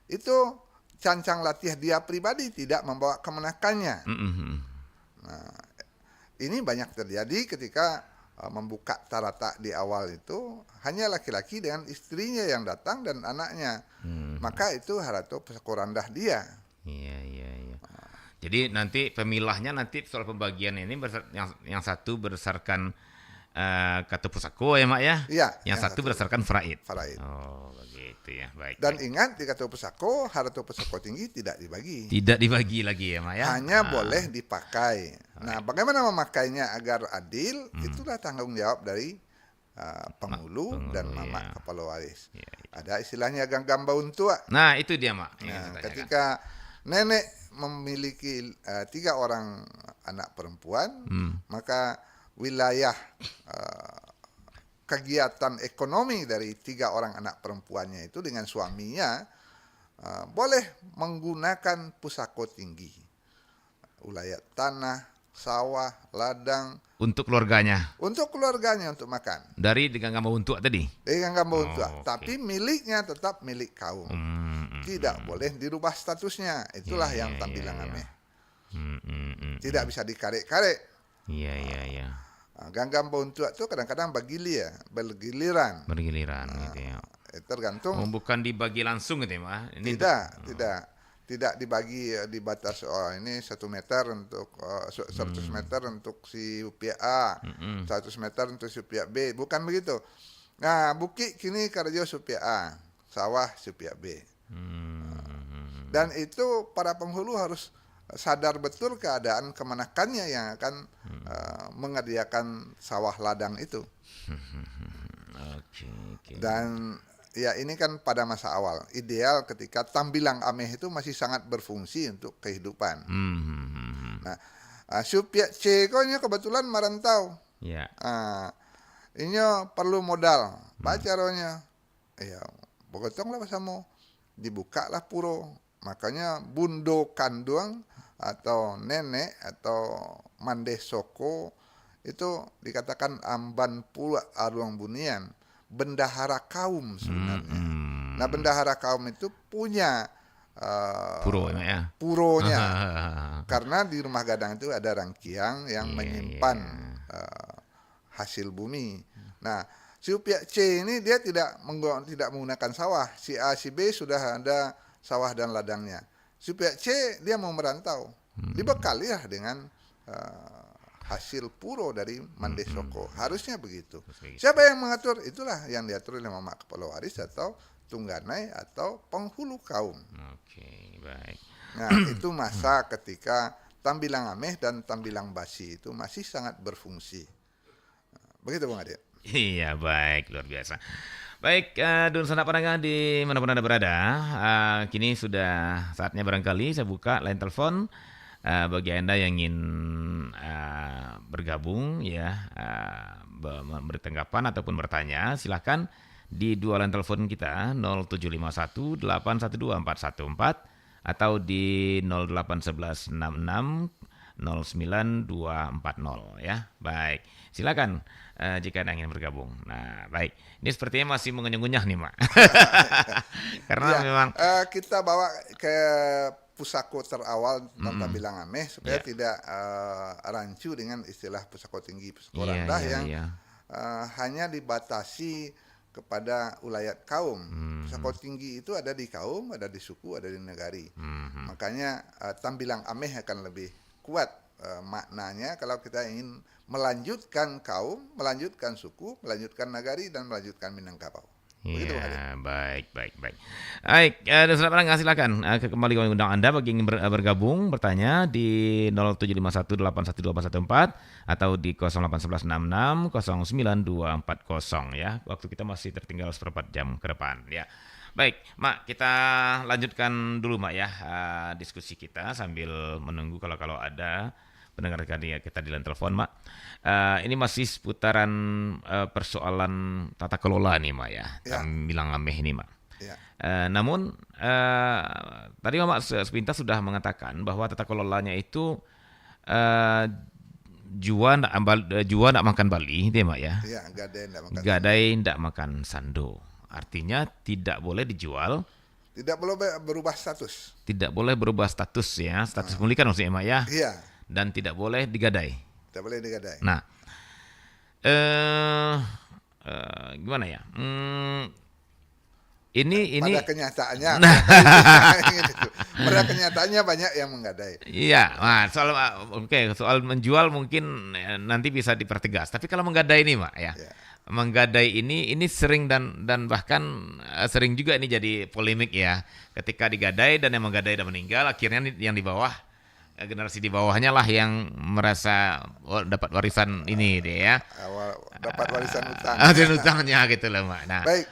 itu cancang latih dia pribadi, tidak membawa kemenakannya. Nah, ini banyak terjadi ketika membuka tarata di awal itu hanya laki-laki dengan istrinya yang datang dan anaknya. Maka itu harato pusako rendah dia. Iya. Jadi nanti pemilahnya nanti soal pembagian ini yang satu berdasarkan kata pusako ya, Mak ya. Yang satu berdasarkan faraid. Begitu ya. Baik. Dan ingat di kata pusako, harato pusako tinggi tidak dibagi. Tidak dibagi lagi ya, Mak ya. Hanya boleh dipakai. Nah, bagaimana memakainya agar adil? Itulah tanggung jawab dari penghulu dan penghulu, mamak ya. kepala waris. Ya, ya. Ada istilahnya ganggam baun tua. Nah, itu dia, Mak. Yang Nah, saya tanyakan. ketika nenek memiliki 3 orang anak perempuan, maka wilayah kegiatan ekonomi dari 3 orang anak perempuannya itu dengan suaminya boleh menggunakan pusako tinggi, ulayat tanah, sawah, ladang, Untuk keluarganya. untuk keluarganya untuk makan. Dari dengan gambar untuk tadi. Dengan gambar tua, oke. tapi miliknya tetap milik kaum. Tidak boleh dirubah statusnya. Itulah Ya, yang ya, tampilan ya, ya. ameh. Tidak. Tidak bisa dikarek-karek. Iya, iya, iya. Ganggam tua itu kadang-kadang bergiliran. Bergiliran gitu ya. Tergantung. Bukan dibagi langsung gitu ya, Mak. Ini Tidak dibagi di batas ini 1 meter untuk 100 meter untuk si pihak A, 100 meter untuk si pihak B, bukan begitu. Nah, bukit kini karjo si pihak A, sawah si pihak B. Dan itu para penghulu harus sadar betul keadaan kemenakannya yang akan mengerjakan sawah ladang itu. Oke. Dan ya ini kan pada masa awal. Ideal ketika tambilang ameh itu masih sangat berfungsi untuk kehidupan. Nah, Supiak C konya kebetulan merantau. Ya. Ini perlu modal. Pacaronya. Ya, bogotong lah pasamu. Dibuka lah puro. Makanya bundo kanduang atau nenek atau mande soko itu dikatakan amban pula aruang bunian, bendahara kaum sebenarnya. Nah, bendahara kaum itu punya Puro ya. puronya. Karena di rumah gadang itu ada rangkiang yang Iya, menyimpan hasil bumi. Nah, si Upiak C ini dia tidak menggunakan sawah. Si A, si B sudah ada sawah dan ladangnya. Si Upiak C dia mau merantau. Dibekali lah dengan hasil puro dari Mandesoko. Harusnya begitu. Siapa yang mengatur? Itulah yang diatur oleh mamak kepala waris atau tungganai atau penghulu kaum. Oke, baik. Nah, itu masa ketika tambilang ameh dan tambilang basi itu masih sangat berfungsi. Begitu Bang Adi. Iya, baik, luar biasa. Baik, Dun Sanak Pandangan di manapun Anda berada, kini sudah saatnya barangkali saya buka line telepon bagi Anda yang ingin bergabung ya, memberi tanggapan ataupun bertanya, silakan di 2 line telepon kita 0751 812 414 atau di 08116 092240 ya. Baik, silakan jika Anda ingin bergabung. Nah, baik. Ini sepertinya masih mengunyah-ngunyah nih, Mak. Karena ya, memang kita bawa ke pusako terawal tentang bilang ameh supaya tidak rancu dengan istilah pusako tinggi, pusako rendah yang hanya dibatasi kepada ulayat kaum. Pusako tinggi itu ada di kaum, ada di suku, ada di negari. Makanya tambilang ameh akan lebih kuat maknanya kalau kita ingin melanjutkan kaum, melanjutkan suku, melanjutkan negari, dan melanjutkan Minangkabau. Iya, baik. Baik, dan saudara silakan kembali kami undang Anda bagi ingin bergabung, bertanya di 0751812814 atau di 08116609240 ya. Waktu kita masih tertinggal 1/4 jam ke depan ya. Baik, Mak, kita lanjutkan dulu Mak ya diskusi kita sambil menunggu kalau ada pendengar kita di line telepon, Mak. Ini masih seputaran persoalan tata kelola nih, Mak ya. Bilang ameh ini, Mak. Ya. Namun tadi Mak sepintas sudah mengatakan bahwa tata kelolanya itu jua ndak makan Bali, dia Mak ya. Iya, gadai ndak makan sando. Artinya tidak boleh dijual. Tidak boleh berubah status. Tidak boleh berubah status ya, status pemilikan maksudnya Mak ya. Iya. Dan tidak boleh digadai. Tidak boleh digadai. Nah, gimana ya? Ini pada kenyataannya, pada kenyataannya banyak yang menggadai. Iya, nah, soal menjual mungkin nanti bisa dipertegas. Tapi kalau menggadai ini, Mak ya. Menggadai ini sering dan bahkan sering juga ini jadi polemik ya. Ketika digadai dan yang menggadai dan meninggal, akhirnya yang di bawah generasi di bawahnya lah yang merasa dapat warisan ini deh ya. Awal dapat warisan utang. Dan utangnya gitu loh Mak. Nah, Baik,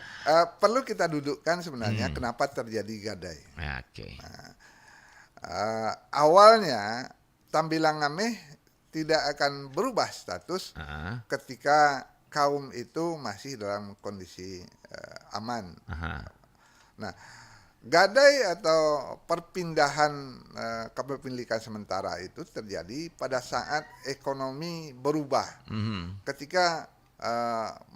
perlu kita dudukkan sebenarnya kenapa terjadi gadai. oke. Awalnya Tambilang Ameh tidak akan berubah status Ah, ketika kaum itu masih dalam kondisi aman. aha. Nah, gadai atau perpindahan kepemilikan sementara itu terjadi pada saat ekonomi berubah. Mhm. Ketika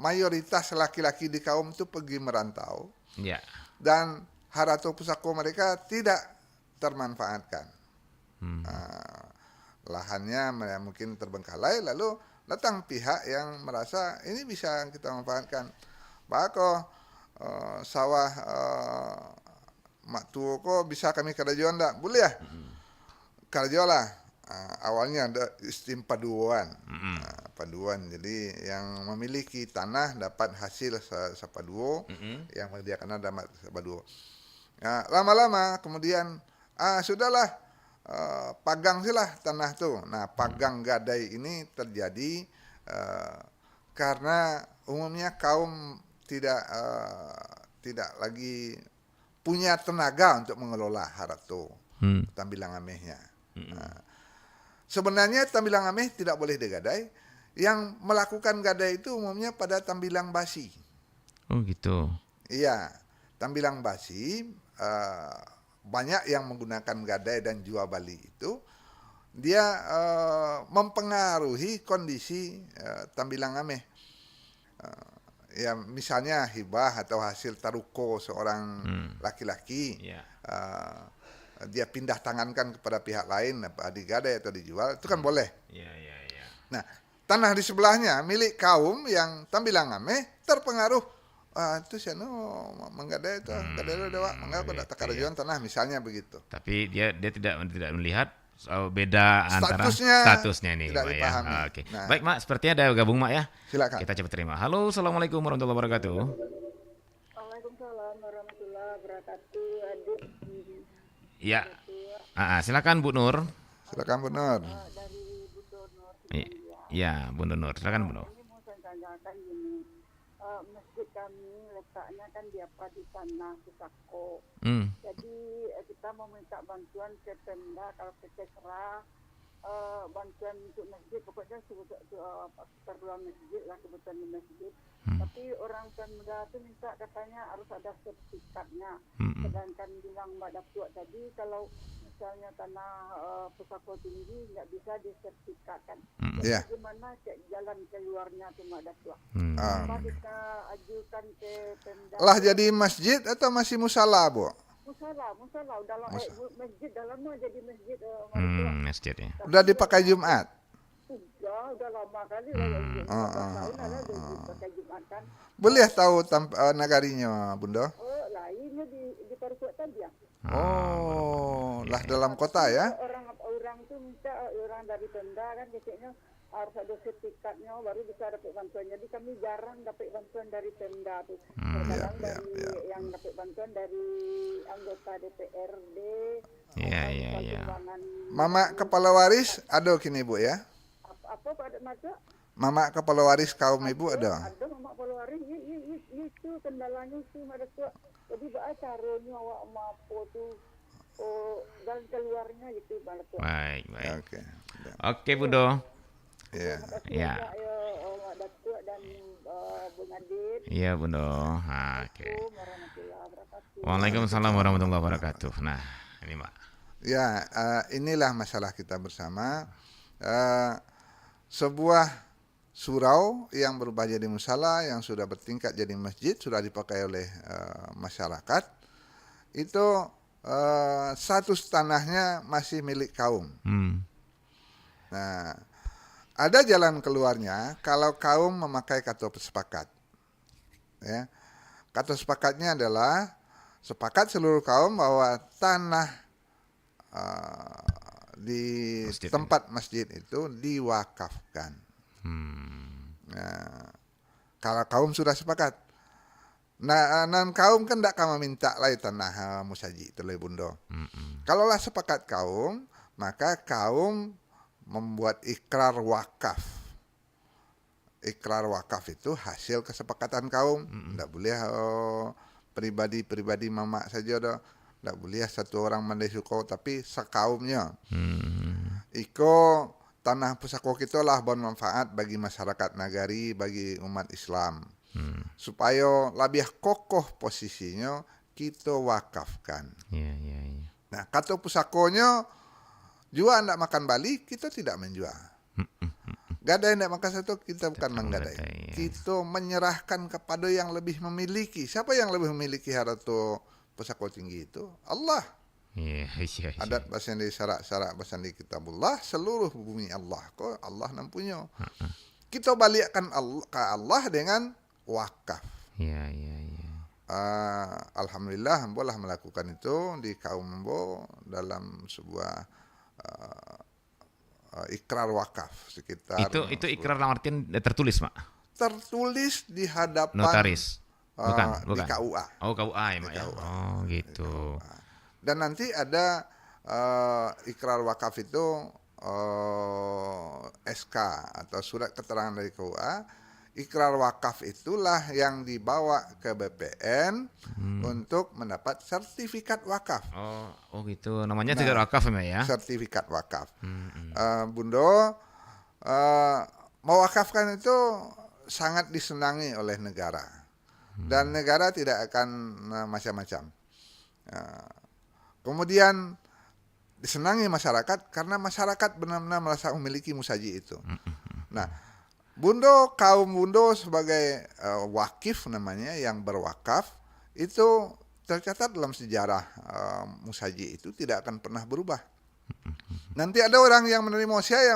mayoritas laki-laki di kaum itu pergi merantau Ya. dan harato pusako mereka tidak termanfaatkan. Lahannya mungkin terbengkalai, lalu datang pihak yang merasa ini bisa kita manfaatkan. Bako sawah mak tuo ko bisa kami kerajaan tak? Boleh ya? Kerja lah. Awalnya ada sistem paduan. Paduan. Jadi yang memiliki tanah dapat hasil sepaduo, yang menyediakan dapat sepaduo. Nah, lama-lama kemudian sudahlah pagang silah tanah tuh. Nah, pagang gadai ini terjadi karena umumnya kaum tidak lagi punya tenaga untuk mengelola harato Tambilang Amehnya. Nah, sebenarnya Tambilang Ameh tidak boleh digadai. Yang melakukan gadai itu umumnya pada Tambilang Basi. Oh gitu. Iya, Tambilang Basi banyak yang menggunakan gadai dan jual bali itu dia mempengaruhi kondisi Tambilang Ameh. Ya misalnya hibah atau hasil taruko seorang laki-laki, dia pindah tangankan kepada pihak lain, digadai atau dijual, itu kan boleh. Iya. Nah, tanah di sebelahnya milik kaum yang Tambilang Ameh terpengaruh. Itu sianu menggadai itu, gadai lo dewa, mengapa pada takarajuan tanah misalnya begitu. Tapi dia tidak melihat beda antara statusnya nih, tidak Mak ya. dipahami. Oke. Nah, Baik, Mak, sepertinya ada gabung, Mak ya. silakan. Kita coba terima. Halo, Assalamualaikum warahmatullahi wabarakatuh. Waalaikumsalam warahmatullahi wabarakatuh. Adik Ya. Silakan Bu Nur. Silakan Bu Nur. dari Bu Donor. Ya, Bu Nur. Silakan Bu Nur. Ini mau saya tanyakan gini, masjid kami letaknya kan di tanah Pusako. Jadi kita mau minta bantuan ke Pemda kalau kita serah bantuan untuk masjid, pokoknya keperluan masjid lah, kebutuhan di masjid. Tapi orang Pemda itu minta katanya harus ada sertifikatnya. Sedangkan bilang Mbak Datuk tadi kalau misalnya tanah Pusako tinggi nggak bisa disertifikatkan. Jadi gimana jalan keluarnya tuh Mbak Datuk? Apa kita ajukan ke Pemda? Lah jadi masjid atau masih musala, Bu? Musala udah masjid dalam mah jadi masjid. Masjid ya. Udah dipakai Jumat? Udah lama kali lah. Tahun ada pakai Jumat kan. Boleh tahu nagarinya, Bunda? Oh, lainnya di Parukut tadi ya. Oh, lah dalam kota ya? Orang tuh minta orang dari Pemda kan biasanya harus ada sertifikatnya baru bisa dapat bantuan. Jadi kami jarang dapat bantuan dari Pemda tuh. Kadang yang dapat bantuan dari anggota DPRD. Iya. Mama kepala waris ada kini Bu ya? Apa pada masa? Mama kepala waris kaum ibu ada? Ada mama keluarin itu kendalanya itu ada tuh. Jadi caranya awak mapo tuh jalan keluarnya gitu banget tuh. Baik. Oke. Oke, Bu Do. Ya. Ya. Awak Datuk dan Bung Adit. Iya, Bu Do. Oke. Warahmatullahi wabarakatuh. Waalaikumsalam warahmatullahi wabarakatuh. Nah, ini Mak. Ya, inilah masalah kita bersama. Sebuah surau yang berubah jadi musala, yang sudah bertingkat jadi masjid, sudah dipakai oleh masyarakat, itu status tanahnya masih milik kaum. Nah, ada jalan keluarnya kalau kaum memakai kata sepakat. Ya, kata sepakatnya adalah sepakat seluruh kaum bahwa tanah di Masjid tempat masjid itu diwakafkan. Nah, kalau kaum sudah sepakat, nah kaum kan tidak kamu minta lah tanah musaji itu le Bundo. Kalaulah sepakat kaum, maka kaum membuat ikrar wakaf. Ikrar wakaf itu hasil kesepakatan kaum. Tidak boleh pribadi-pribadi mamak saja dah. Tidak boleh satu orang mandai suku, tapi sekaumnya. Iko tanah pusako kita lah bermanfaat bagi masyarakat nagari, bagi umat Islam. Supaya lebih kokoh posisinya, kita wakafkan. Nah, kata pusakonya, jual tidak makan balik, kita tidak menjual. Gadai tidak makan satu, kita bukan menggadai. Kita menyerahkan kepada yang lebih memiliki. Siapa yang lebih memiliki harta pusako tinggi itu? Allah. Adat bahasa di syarak-syarak bahasa di kitabullah, seluruh bumi Allah. Kok Allah nampunya. Kita balikkan ke Allah dengan wakaf. Alhamdulillah Ambo lah melakukan itu di kaum Ambo dalam sebuah ikrar wakaf sekitar. Itu ikrar dalam artian tertulis, Mak? Tertulis di hadapan notaris. Bukan. Di KUA. Oh, KUA ya, Mak ya. Oh, gitu. Dan nanti ada ikrar wakaf itu SK atau surat keterangan dari KUA. Ikrar wakaf itulah yang dibawa ke BPN untuk mendapat sertifikat wakaf. Oh gitu. Namanya sertifikat wakaf ya? Sertifikat wakaf. Bundo, mewakafkan itu sangat disenangi oleh negara. Dan negara tidak akan macam-macam. Kemudian disenangi masyarakat karena masyarakat benar-benar merasa memiliki musaji itu. Nah, Bundo, kaum Bundo sebagai wakif namanya, yang berwakaf, itu tercatat dalam sejarah musaji itu tidak akan pernah berubah. Nanti ada orang yang menerima, saya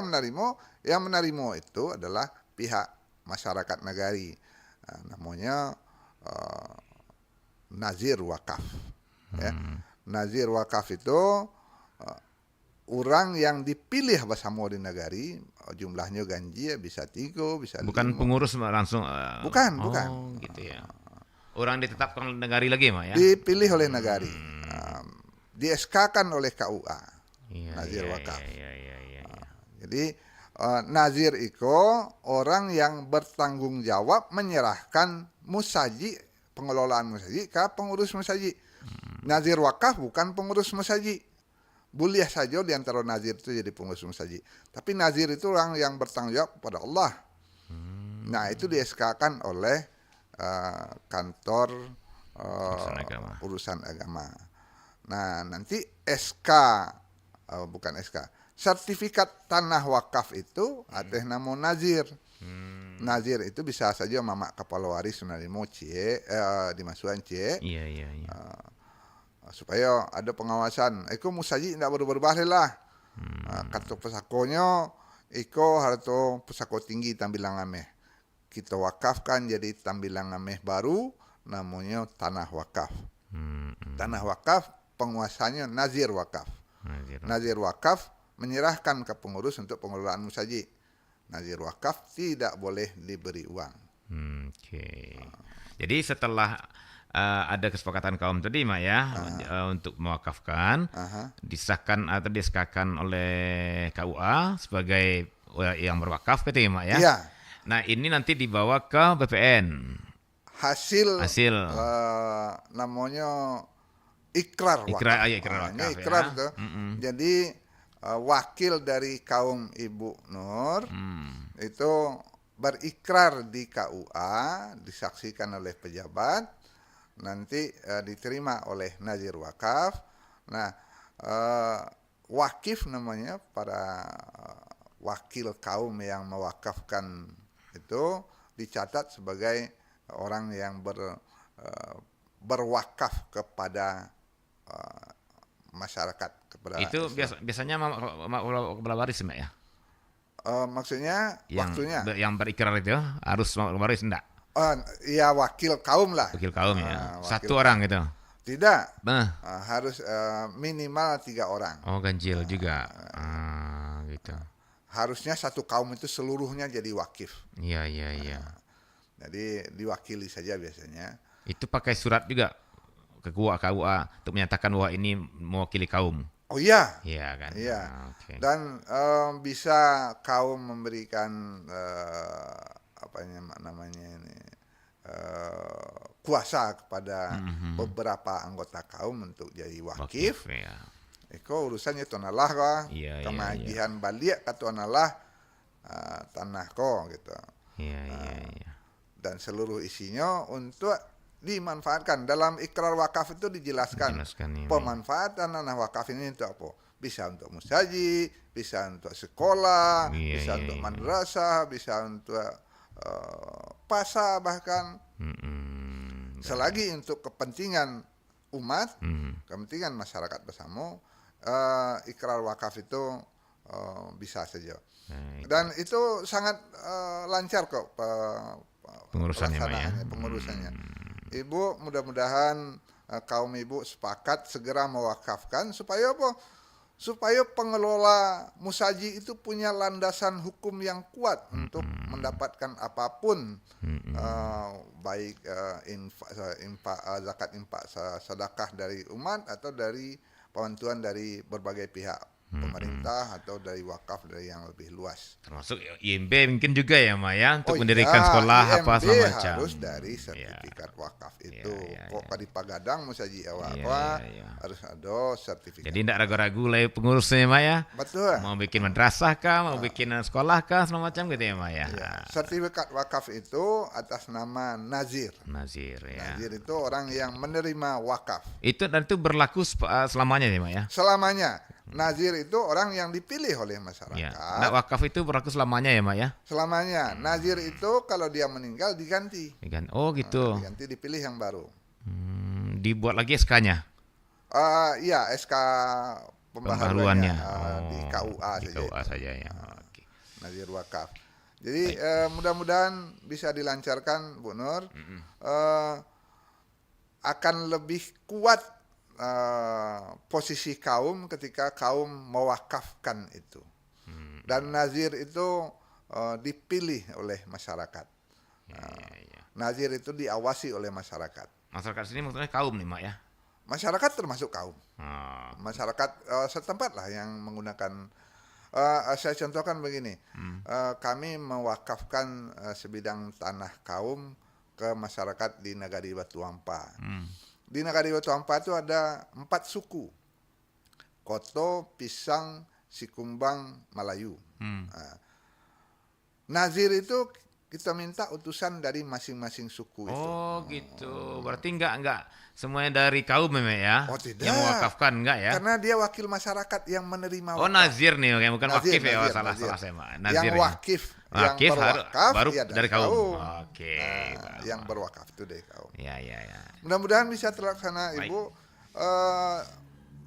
yang menerima itu adalah pihak masyarakat nagari. Namanya nazir wakaf. Ya. Nazir wakaf itu orang yang dipilih bersama di nagari, jumlahnya ganji ya, bisa 3, bisa 5. Bukan pengurus langsung? Bukan. Gitu ya. Orang ditetapkan oleh nagari lagi, Mak ya? Dipilih oleh nagari. Di-SK-kan oleh KUA. Nazir wakaf. Jadi nazir itu orang yang bertanggung jawab menyerahkan musaji, pengelolaan musaji ke pengurus musaji. Nazir wakaf bukan pengurus musaji. Boleh saja di antara nazir itu jadi pengurus musaji. Tapi nazir itu orang yang bertanggung jawab kepada Allah. Nah, itu di-SK-kan oleh kantor urusan agama. Nah, nanti sertifikat tanah wakaf itu ada nama nazir. Nazir itu bisa saja mamak kepala waris sunarimo dimasukan cie. Supaya ada pengawasan. Iko musaji tidak berubah lah. Kata pusakonya, iko harto pusako tinggi tambilang ameh. Kita wakafkan jadi tambilang ameh baru, namanya tanah wakaf. Tanah wakaf penguasanya nazir wakaf. Nazir wakaf menyerahkan ke pengurus untuk pengelolaan musaji. Nazir wakaf tidak boleh diberi uang. Jadi setelah ada kesepakatan kaum tadi, Mak ya, untuk mewakafkan, disahkan atau diskakan oleh KUA sebagai yang berwakaf, gitu ya, Mak ya. Nah, ini nanti dibawa ke BPN. Hasil namanya ikrar wakaf. Ikrar wakaf. Ikrar tuh. Jadi wakil dari kaum Ibu Nur itu berikrar di KUA, disaksikan oleh pejabat. Nanti diterima oleh nazir wakaf. Nah, wakif namanya para wakil kaum yang mewakafkan itu dicatat sebagai orang yang berwakaf kepada masyarakat, kepada itu biasanya kepala waris, Mbak ya? Maksudnya yang berikrar itu harus kepala waris enggak? Ya wakil kaum lah. Wakil kaum ya. Satu orang gitu. Tidak. Harus minimal 3 orang. Oh, ganjil juga. Gitu. Harusnya satu kaum itu seluruhnya jadi wakif. Iya. Jadi diwakili saja biasanya. Itu pakai surat juga ke KUA untuk menyatakan bahwa ini mewakili kaum. Oh iya, Iya kan? iya. Oke. Dan bisa kaum memberikan apa namanya ini kuasa kepada beberapa anggota kaum untuk jadi wakif. Wakif ya. Iko urusannya tonalah kah, Iya, iya, kemagihan balik ke tonalah tanah ko gitu. Iya, iya, iya. Dan seluruh isinya untuk dimanfaatkan. Dalam ikrar wakaf itu dijelaskan Jelaskan ya. pemanfaatan tanah wakaf ini untuk apa? Bisa untuk musaji, bisa untuk sekolah, Iya, bisa iya, untuk iya. madrasah, bisa untuk pasar bahkan. Selagi untuk kepentingan umat, kepentingan masyarakat bersama, ikrar wakaf itu bisa saja. Baik. Dan itu sangat lancar kok Pengurusannya, Mak, ya. pelaksanaannya, pengurusannya. Ibu mudah-mudahan kaum ibu sepakat segera mewakafkan supaya apa? Supaya pengelola musaji itu punya landasan hukum yang kuat untuk mendapatkan apapun, baik zakat, infak, sedekah dari umat atau dari bantuan dari berbagai pihak, pemerintah atau dari wakaf dari yang lebih luas. Termasuk IMB mungkin juga ya, Mak, ya, untuk Oh mendirikan iya, sekolah apa IMB segala macam. harus dari sertifikat wakaf itu. iya, Kok di Pagadang musaji awal Iya, apa iya. harus ada sertifikat. Jadi tidak ragu-ragu lah pengurusnya, Mak, ya. Betul. Mau bikin madrasah kah, mau bikin sekolah kah, segala macam gitu ya, Mak, ya. Ya, sertifikat wakaf itu atas nama nazir. Nazir ya. Nazir itu orang yang menerima wakaf. Itu dan itu berlaku selamanya ya, Mak, ya. Selamanya. Nazir itu orang yang dipilih oleh masyarakat. Ya. Nah, wakaf itu berlaku selamanya ya, Mak, ya. Selamanya. Nazir itu kalau dia meninggal diganti. Oh gitu. Diganti, dipilih yang baru. Dibuat lagi SK-nya. Iya, SK Pembaharuannya. pembaharuannya di KUA Di saja. KUA itu. saja ya. Oke. Nazir wakaf. Jadi mudah-mudahan bisa dilancarkan, Bu Nur. Akan lebih kuat posisi kaum ketika kaum mewakafkan itu. Dan nazir itu dipilih oleh masyarakat. Ya. Nazir itu diawasi oleh masyarakat. Masyarakat sini maksudnya kaum nih, Mak, ya. Masyarakat termasuk kaum. Oh. Masyarakat setempat lah yang menggunakan. Saya contohkan begini, kami mewakafkan sebidang tanah kaum ke masyarakat di Nagari Batu Ampa. Di Nagari Batu Ampa itu ada 4 suku, Koto, Pisang, Sikumbang, Melayu. Nazir itu kita minta utusan dari masing-masing suku itu. Oh gitu. Berarti enggak semuanya dari kaum memang ya? Oh tidak. Yang mewakafkan enggak ya? Karena dia wakil masyarakat yang menerima Oh wakaf. nazir nih, oke, bukan Nazir, wakif ya? Oh, nazir, salah nazir. saya, Mak. Yang Nazir ya. wakif, yang Wakif berwakaf baru ya dari kaum. Oke. Yang berwakaf itu dari kaum. Ya. Mudah-mudahan bisa terlaksana. Baik. Ibu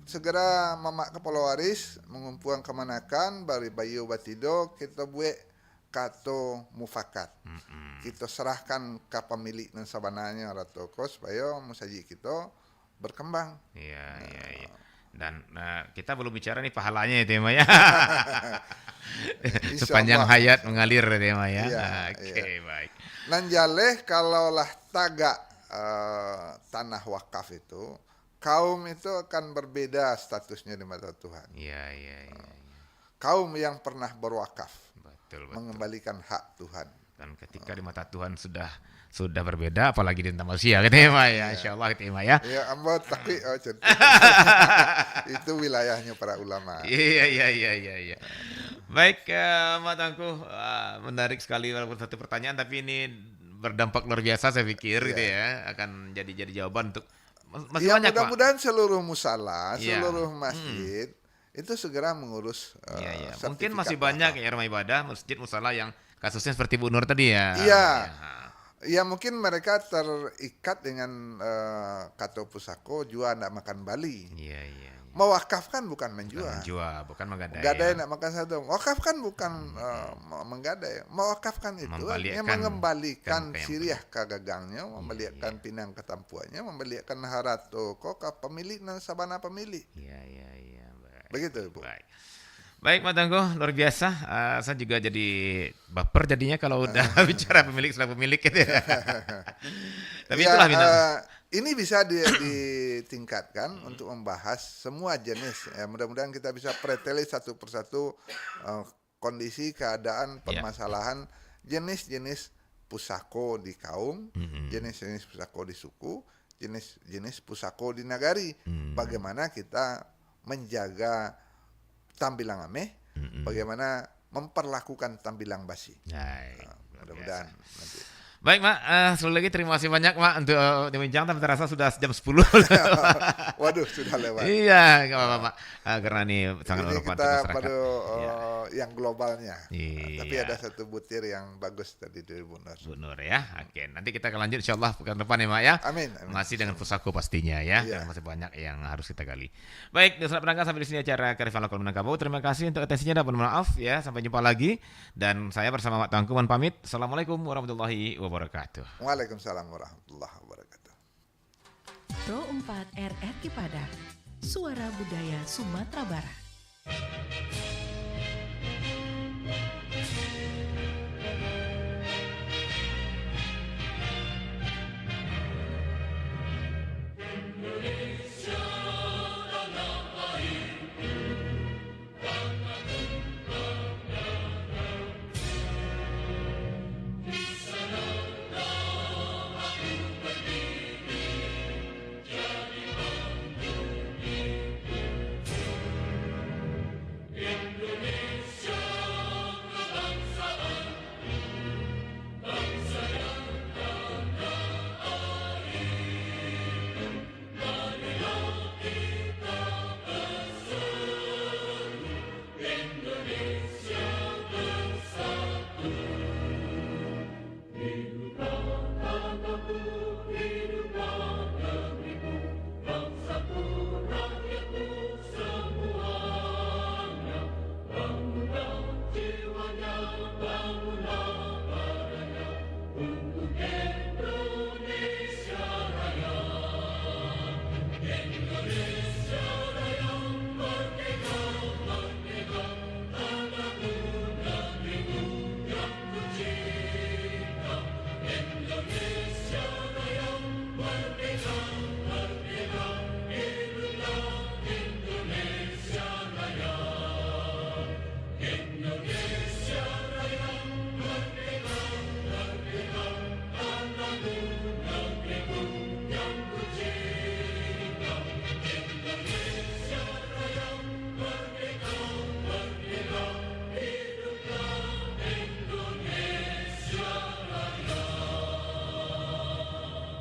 segera Mamak Kepala Waris mengumpulkan kemanakan bari bayu batido kita buat kato mufakat. Kita serahkan ke pemilik dan sabananya atau kos supaya musaji kita berkembang. Iya. Dan kita belum bicara nih pahalanya itu ya, Mak, ya. Sepanjang hayat mengalir itu ya, Mak, ya. Iya, Oke, baik. Nanjaleh kalaulah tagak tanah wakaf itu, kaum itu akan berbeda statusnya di mata Tuhan. Iya. Kaum yang pernah berwakaf, Betul. mengembalikan hak Tuhan. Dan ketika di mata Tuhan sudah berbeda, apalagi di mata manusia, gitu ya, Mak, ya. Insyaallah gitu ya, Mak, ya. Ya, amba tapi itu wilayahnya para ulama. Iya. Baik, Mak Tangku, menarik sekali walaupun satu pertanyaan, tapi ini berdampak luar biasa saya pikir gitu ya, akan jadi jawaban untuk masih Ya, banyak, Pak. mudah-mudahan seluruh musala, Iya. seluruh masjid itu segera mengurus. Iya. sertifikat Mungkin masih wakaf. banyak ya rumah ibadah, masjid, musala yang kasusnya seperti Bu Nur tadi ya. Iya. Ya mungkin mereka terikat dengan kata pusako jual tidak makan Bali. Iya. Mewakafkan bukan menjual. Menjual, bukan menggadai. Gadai nak makan satu. Wakafkan bukan menggadai. Mewakafkan itu artinya mengembalikan ke yang siriah ke gagangnya, membalikan pinang ke tampuannya, membalikan harato kok ke pemilik dan sabana pemilik. Iya. Begitu, Bu. Baik, Mak Tangku, luar biasa. Saya juga jadi baper jadinya kalau udah bicara pemilik setelah pemilik gitu ya. Tapi Ya, itulah bintang. ini bisa ditingkatkan untuk membahas semua jenis. Ya, mudah-mudahan kita bisa preteli satu persatu kondisi, keadaan, permasalahan, jenis-jenis pusako di kaum, jenis-jenis pusako di suku, jenis-jenis pusako di nagari. Bagaimana kita menjaga tampilan ameh, bagaimana memperlakukan tampilan basi. Mudah-mudahan nanti. Baik, Mak. Sekali lagi terima kasih banyak, Mak, untuk bincang. Tapi terasa sudah jam 10. Waduh, sudah lewat. Iya, nggak apa-apa, Mak. Karena ini sangat Ini relevan kita masyarakat. pada yang globalnya. Iya. Tapi ada satu butir yang bagus tadi dari Bu Nur. Bu Nur ya. Oke, nanti kita akan lanjut insyaallah pekan depan ya, Mak ya. Amin. Masih dengan pusako pastinya ya. Iya. Karena masih banyak yang harus kita gali. Baik, saudara pendengar, sampai di sini acara Kearifan Lokal Minangkabau. Terima kasih untuk atensinya dan mohon maaf ya. Sampai jumpa lagi. Dan saya bersama Mak Tangkuman pamit. Assalamualaikum warahmatullahi wabarakatuh. Waalaikumsalam warahmatullahi wabarakatuh. Pro 4 RRQ Padang, Suara Budaya Sumatera Barat.